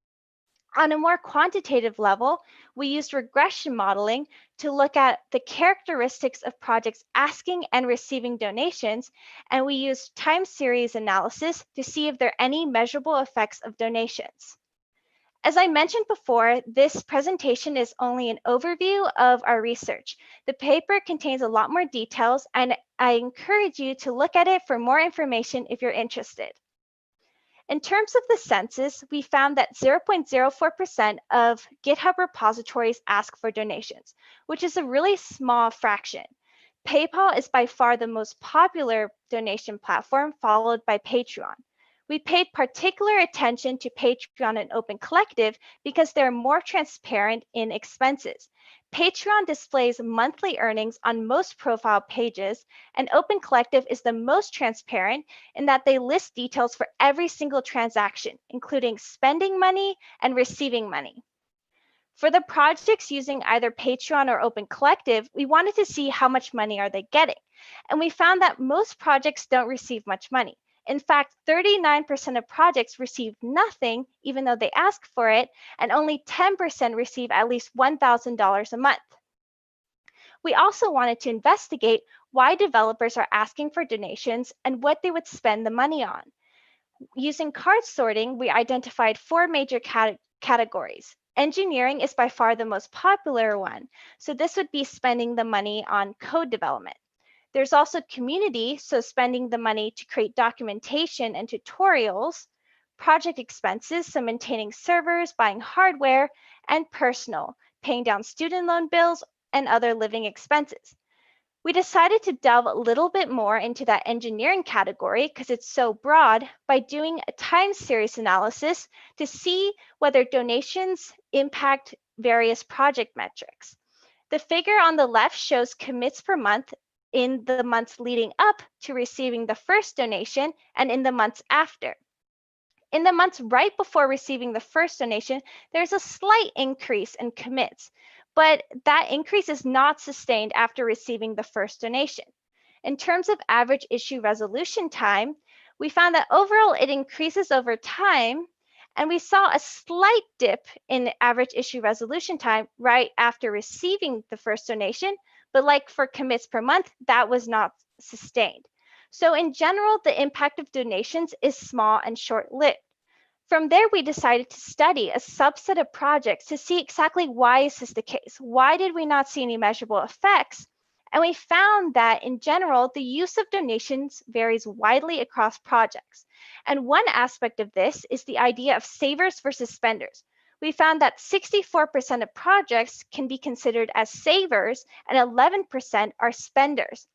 On a more quantitative level, we used regression modeling to look at the characteristics of projects asking and receiving donations, and we used time series analysis to see if there are any measurable effects of donations. As I mentioned before, this presentation is only an overview of our research. The paper contains a lot more details, and I encourage you to look at it for more information if you're interested. In terms of the census, we found that 0.04% of GitHub repositories ask for donations, which is a really small fraction. PayPal is by far the most popular donation platform, followed by Patreon. We paid particular attention to Patreon and Open Collective because they're more transparent in expenses. Patreon displays monthly earnings on most profile pages, and Open Collective is the most transparent in that they list details for every single transaction, including spending money and receiving money. For the projects using either Patreon or Open Collective, we wanted to see how much money are they getting. And we found that most projects don't receive much money. In fact, 39% of projects receive nothing, even though they ask for it, and only 10% receive at least $1,000 a month. We also wanted to investigate why developers are asking for donations and what they would spend the money on. Using card sorting, we identified 4 major categories. Engineering is by far the most popular one, so this would be spending the money on code development. There's also community, so spending the money to create documentation and tutorials, project expenses, so maintaining servers, buying hardware, and personal, paying down student loan bills and other living expenses. We decided to delve a little bit more into that engineering category because it's so broad by doing a time series analysis to see whether donations impact various project metrics. The figure on the left shows commits per month in the months leading up to receiving the first donation and in the months after. In the months right before receiving the first donation, there's a slight increase in commits, but that increase is not sustained after receiving the first donation. In terms of average issue resolution time, we found that overall it increases over time, and we saw a slight dip in average issue resolution time right after receiving the first donation, but like for commits per month, that was not sustained. So in general, the impact of donations is small and short-lived. From there, we decided to study a subset of projects to see exactly why is this the case? Why did we not see any measurable effects? And we found that in general, the use of donations varies widely across projects. And one aspect of this is the idea of savers versus spenders. We found that 64% of projects can be considered as savers and 11% are spenders.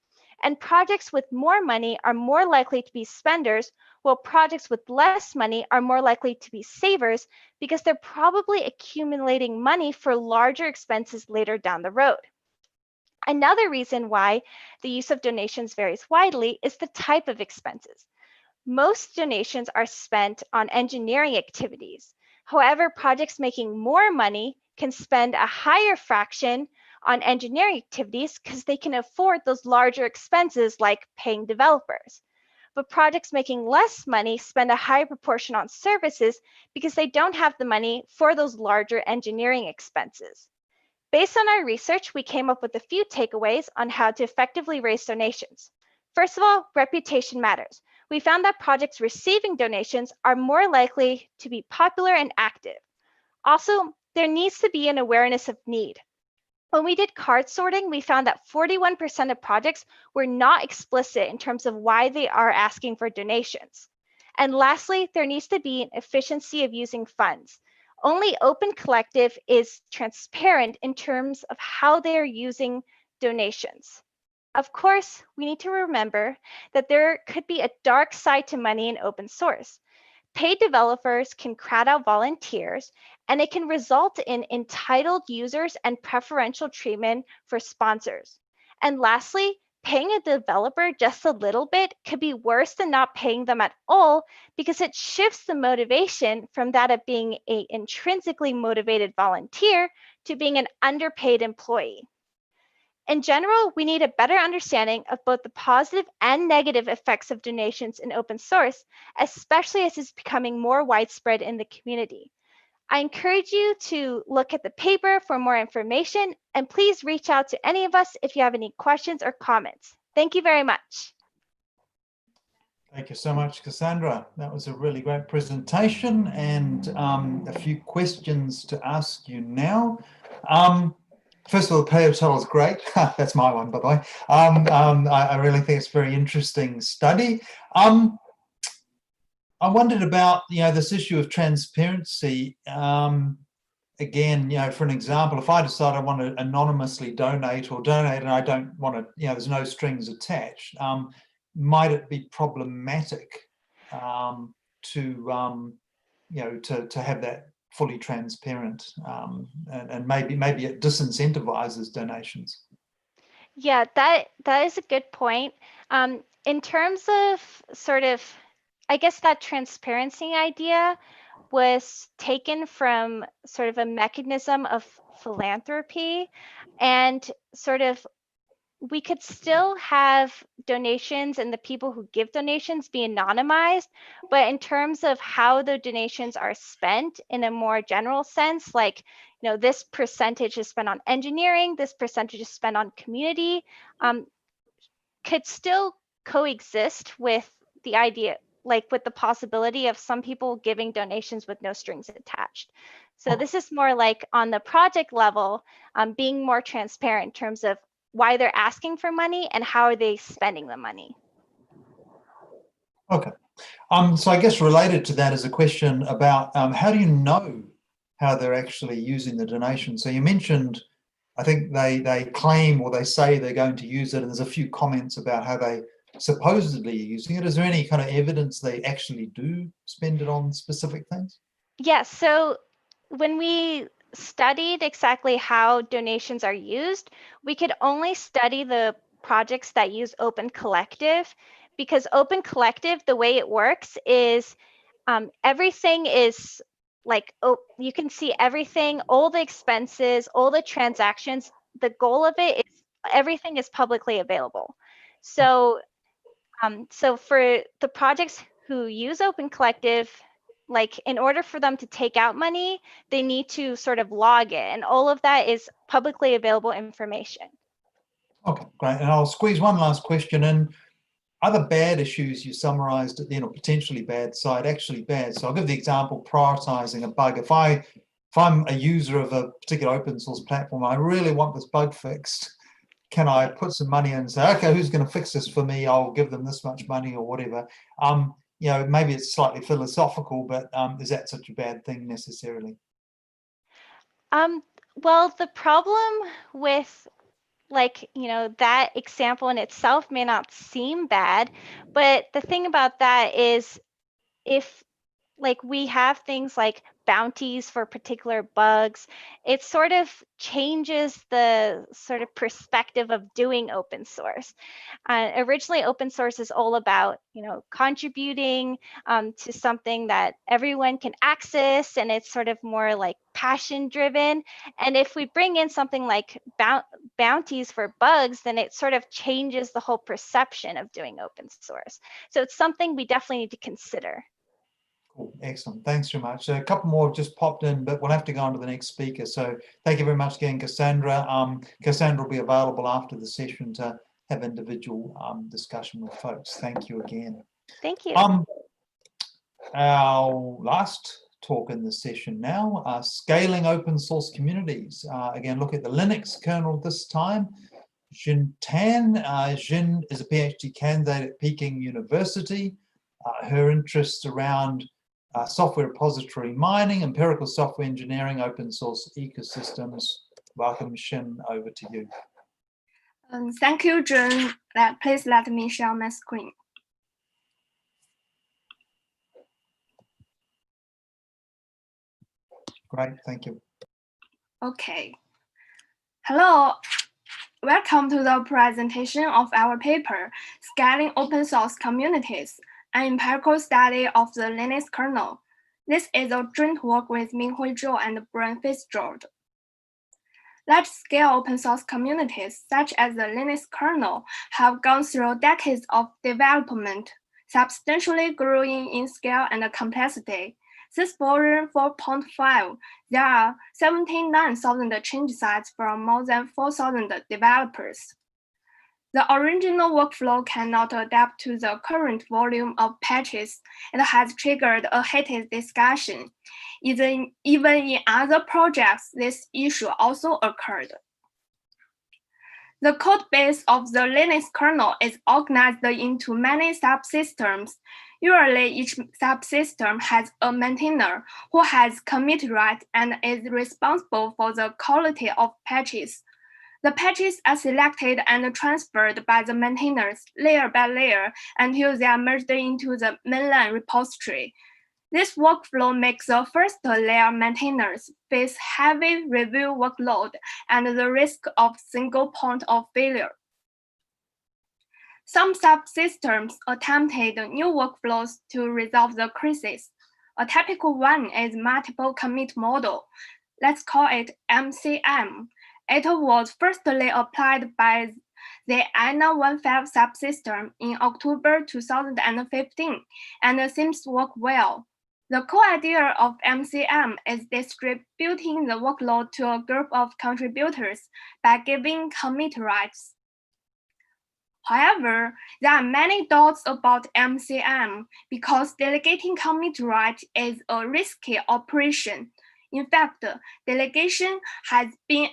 And projects with more money are more likely to be spenders, while projects with less money are more likely to be savers because they're probably accumulating money for larger expenses later down the road. Another reason why the use of donations varies widely is the type of expenses. Most donations are spent on engineering activities. However, projects making more money can spend a higher fraction on engineering activities because they can afford those larger expenses like paying developers. But projects making less money spend a higher proportion on services because they don't have the money for those larger engineering expenses. Based on our research, we came up with a few takeaways on how to effectively raise donations. First of all, reputation matters. We found that projects receiving donations are more likely to be popular and active. Also, there needs to be an awareness of need. When we did card sorting, we found that 41% of projects were not explicit in terms of why they are asking for donations. And lastly, there needs to be an efficiency of using funds. Only Open Collective is transparent in terms of how they are using donations. Of course, we need to remember that there could be a dark side to money in open source. Paid developers can crowd out volunteers, and it can result in entitled users and preferential treatment for sponsors. And lastly, paying a developer just a little bit could be worse than not paying them at all because it shifts the motivation from that of being an intrinsically motivated volunteer to being an underpaid employee. In general, we need a better understanding of both the positive and negative effects of donations in open source, especially as it's becoming more widespread in the community. I encourage you to look at the paper for more information, and please reach out to any of us if you have any questions or comments. Thank you very much. Thank you so much, Cassandra. That was a really great presentation, and a few questions to ask you now. First of all, the pay total is great. That's my one, by the way. I really think it's a very interesting study. I wondered about, this issue of transparency. Again, for an example, if I decide I want to anonymously donate and I don't want to, there's no strings attached, might it be problematic to have that fully transparent, and maybe it disincentivizes donations? Yeah, that is a good point. In terms of I guess that transparency idea was taken from sort of a mechanism of philanthropy, and we could still have donations and the people who give donations be anonymized, but in terms of how the donations are spent in a more general sense, like, this percentage is spent on engineering, this percentage is spent on community, could still coexist with the idea, like with the possibility of some people giving donations with no strings attached. So this is more like on the project level, being more transparent in terms of why they're asking for money and how are they spending the money. Okay. So I guess related to that is a question about how do you know how they're actually using the donation? So you mentioned I think they claim or they say they're going to use it, and there's a few comments about how they supposedly are using it. Is there any kind of evidence they actually do spend it on specific things? Yes, so when we studied exactly how donations are used, we could only study the projects that use Open Collective, because Open Collective, the way it works is everything is like, oh, you can see everything, all the expenses, all the transactions. The goal of it is everything is publicly available. So so for the projects who use Open Collective, like in order for them to take out money, they need to sort of log it, and all of that is publicly available information. Okay, great. And I'll squeeze one last question in. Other bad issues you summarized at the end, or potentially bad side, actually bad. So I'll give the example, prioritizing a bug. If I'm a user of a particular open source platform, I really want this bug fixed. Can I put some money in and say, okay, who's going to fix this for me? I'll give them this much money or whatever. You know, maybe it's slightly philosophical, but is that such a bad thing necessarily? Well, the problem with like, you know, that example in itself may not seem bad, but the thing about that is if like we have things like bounties for particular bugs, it sort of changes the sort of perspective of doing open source. Originally, open source is all about, you know, contributing to something that everyone can access, and it's sort of more like passion driven. And if we bring in something like bounties for bugs, then it sort of changes the whole perception of doing open source. So it's something we definitely need to consider. Cool. Excellent. Thanks very much. So a couple more have just popped in, but we'll have to go on to the next speaker. So thank you very much again, Cassandra. Cassandra will be available after the session to have individual discussion with folks. Thank you again. Thank you. Our last talk in the session now, scaling open source communities. Again, look at the Linux kernel this time. Jin Tan. Jin is a PhD candidate at Peking University. Her interests around software repository mining, empirical software engineering, open source ecosystems. Welcome, Shin, over to you. Thank you, Jun. Please let me share my screen. Great, thank you. Okay. Hello. Welcome to the presentation of our paper, Scaling Open Source Communities, an empirical study of the Linux kernel. This is a joint work with Minghui Zhou and Brian Fitzgerald. Large-scale open source communities, such as the Linux kernel, have gone through decades of development, substantially growing in scale and complexity. Since version 4.5, there are 79,000 change sites from more than 4,000 developers. The original workflow cannot adapt to the current volume of patches. It has triggered a heated discussion. Even in other projects, this issue also occurred. The code base of the Linux kernel is organized into many subsystems. Usually, each subsystem has a maintainer who has commit right and is responsible for the quality of patches. The patches are selected and transferred by the maintainers layer by layer until they are merged into the mainline repository. This workflow makes the first layer maintainers face heavy review workload and the risk of single point of failure. Some subsystems attempted new workflows to resolve the crisis. A typical one is multiple commit model. Let's call it MCM. It was firstly applied by the INA15 subsystem in October 2015 and seems to work well. The core idea of MCM is distributing the workload to a group of contributors by giving commit rights. However, there are many doubts about MCM because delegating commit rights is a risky operation. In fact, delegation has been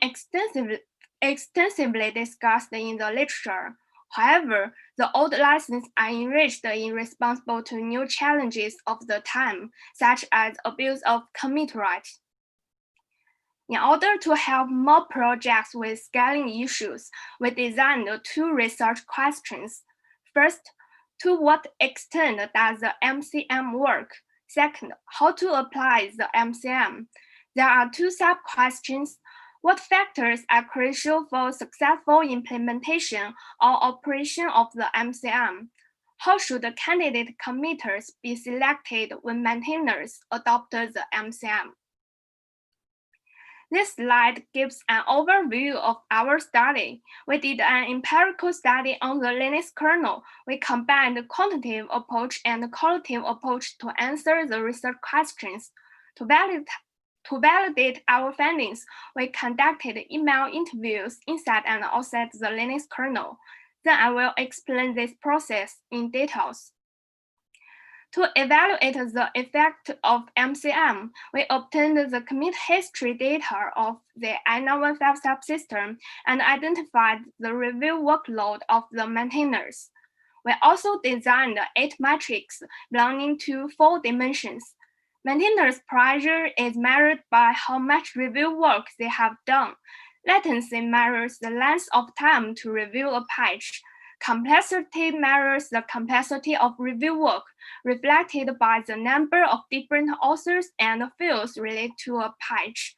extensively discussed in the literature. However, the old licenses are enriched in response to new challenges of the time, such as abuse of commit rights. In order to help more projects with scaling issues, we designed two research questions. First, to what extent does the MCM work? Second, how to apply the MCM? There are two sub-questions. What factors are crucial for successful implementation or operation of the MCM? How should the candidate committers be selected when maintainers adopt the MCM? This slide gives an overview of our study. We did an empirical study on the Linux kernel. We combined the quantitative approach and the qualitative approach to answer the research questions. To validate our findings, we conducted email interviews inside and outside the Linux kernel. Then I will explain this process in details. To evaluate the effect of MCM, we obtained the commit history data of the I915 subsystem and identified the review workload of the maintainers. We also designed 8 metrics belonging to 4 dimensions. Maintainers' pressure is measured by how much review work they have done. Latency measures the length of time to review a patch. Complexity measures the complexity of review work, reflected by the number of different authors and fields related to a patch.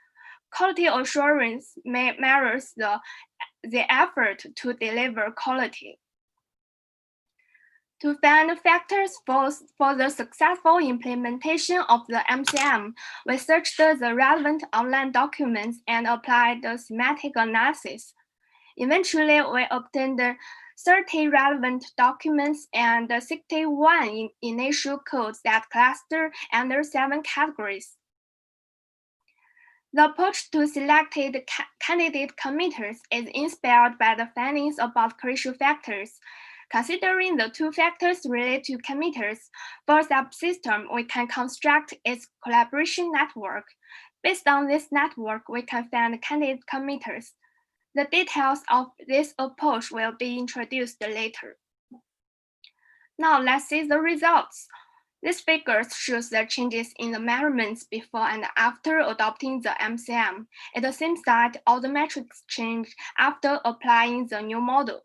Quality assurance measures the effort to deliver quality. To find factors for the successful implementation of the MCM, we searched the relevant online documents and applied the semantic analysis. Eventually, we obtained 30 relevant documents and 61 initial codes that cluster under 7 categories. The approach to selected candidate committers is inspired by the findings about crucial factors. Considering the 2 factors related to committers, for a subsystem, we can construct its collaboration network. Based on this network, we can find candidate committers. The details of this approach will be introduced later. Now let's see the results. This figure shows the changes in the measurements before and after adopting the MCM. It seems that all the metrics change after applying the new model.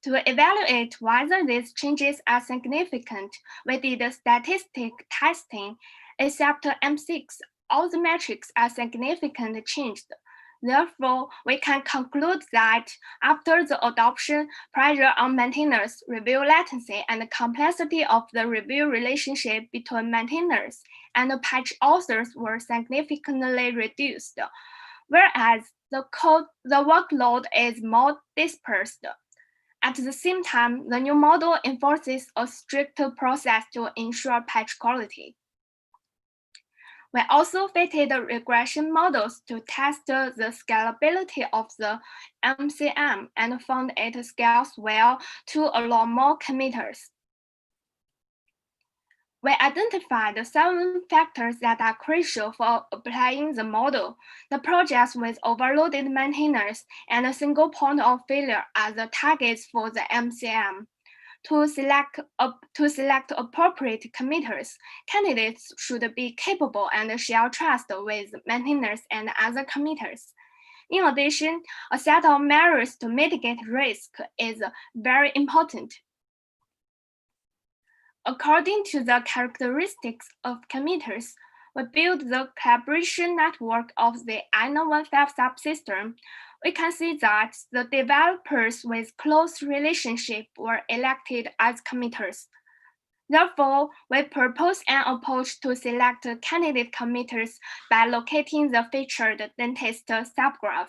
To evaluate whether these changes are significant, we did statistic testing. Except M6, all the metrics are significantly changed. Therefore, we can conclude that after the adoption, pressure on maintainers, review latency, and the complexity of the review relationship between maintainers and the patch authors were significantly reduced, whereas the workload is more dispersed. At the same time, the new model enforces a stricter process to ensure patch quality. We also fitted regression models to test the scalability of the MCM and found it scales well to allow more committers. We identified 7 factors that are crucial for applying the model. The projects with overloaded maintainers and a single point of failure are the targets for the MCM. To select appropriate committers, candidates should be capable and share trust with maintainers and other committers. In addition, a set of measures to mitigate risk is very important. According to the characteristics of committers, we built the collaboration network of the I915 subsystem. We can see that the developers with close relationship were elected as committers. Therefore, we propose an approach to select candidate committers by locating the featured dentist subgraph.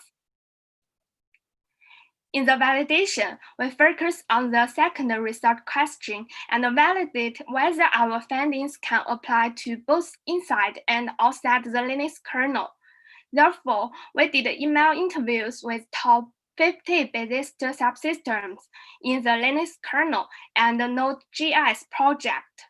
In the validation, we focus on the second research question and validate whether our findings can apply to both inside and outside the Linux kernel. Therefore, we did email interviews with top 50 busiest subsystems in the Linux kernel and the Node.js project.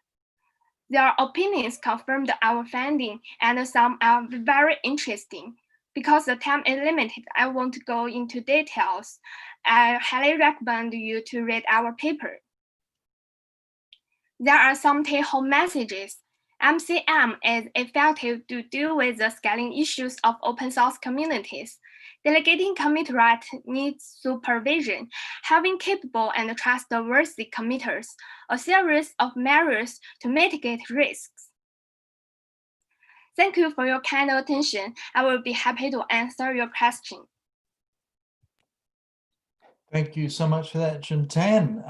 Their opinions confirmed our finding, and some are very interesting. Because the time is limited, I won't go into details. I highly recommend you to read our paper. There are some take-home messages. MCM is effective to deal with the scaling issues of open source communities. Delegating commit rights needs supervision, having capable and trustworthy committers, a series of measures to mitigate risks. Thank you for your kind attention. I will be happy to answer your question. Thank you so much for that, Jintan.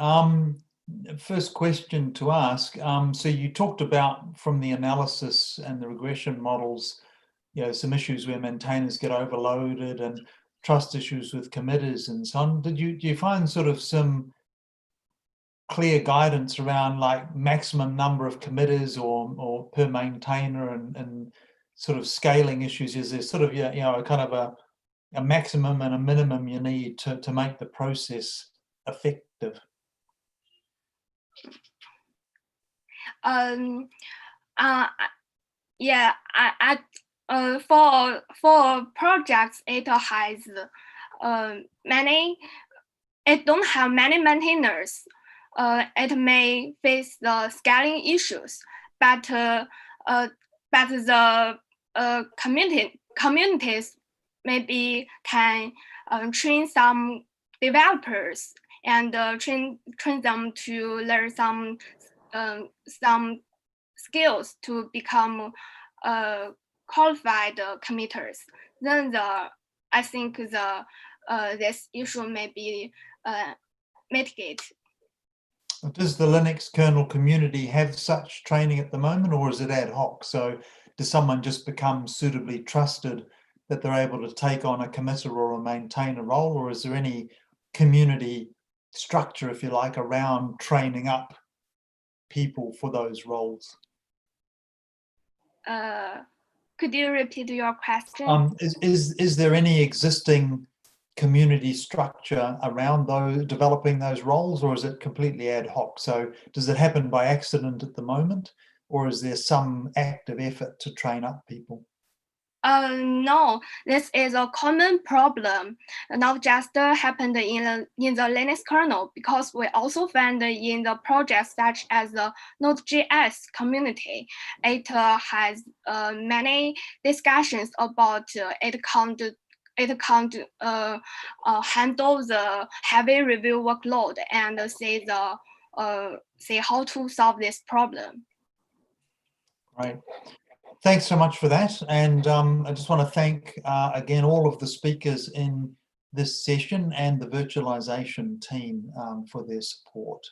First question to ask. So you talked about from the analysis and the regression models, some issues where maintainers get overloaded and trust issues with committers and so on. Do you find sort of some clear guidance around like maximum number of committers or per maintainer and sort of scaling issues? Is there sort of kind of a maximum and a minimum you need to make the process effective? Yeah, for projects, it has it don't have many maintainers. It may face the scaling issues, but the communities maybe can train some developers and train them to learn some skills to become qualified committers. Then I think this issue may be mitigated. Does the Linux kernel community have such training at the moment, or is it ad hoc? So does someone just become suitably trusted that they're able to take on a committer or a maintainer role, or is there any community structure, if you like, around training up people for those roles? Could you repeat your question? Is there any existing community structure around developing those roles, or is it completely ad hoc? So does it happen by accident at the moment, or is there some active effort to train up people? No, this is a common problem, not just happened in the Linux kernel, because we also find in the projects such as the Node.js community, it has many discussions about it can't handle the heavy review workload and say how to solve this problem. Right. Thanks so much for that. And I just want to thank, again, all of the speakers in this session and the virtualization team for their support.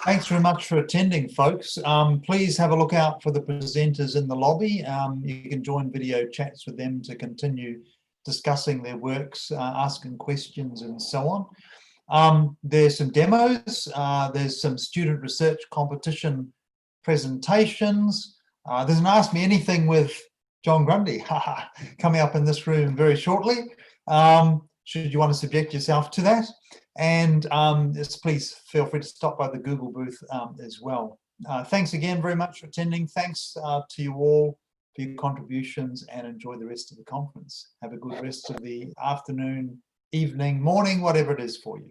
Thanks very much for attending, folks. Please have a look out for the presenters in the lobby. You can join video chats with them to continue discussing their works, asking questions and so on. There's some demos, there's some student research competition presentations. There's an Ask Me Anything with John Grundy coming up in this room very shortly, should you want to subject yourself to that. And please feel free to stop by the Google booth as well. Thanks again very much for attending. Thanks to you all for your contributions, and enjoy the rest of the conference. Have a good rest of the afternoon, evening, morning, whatever it is for you.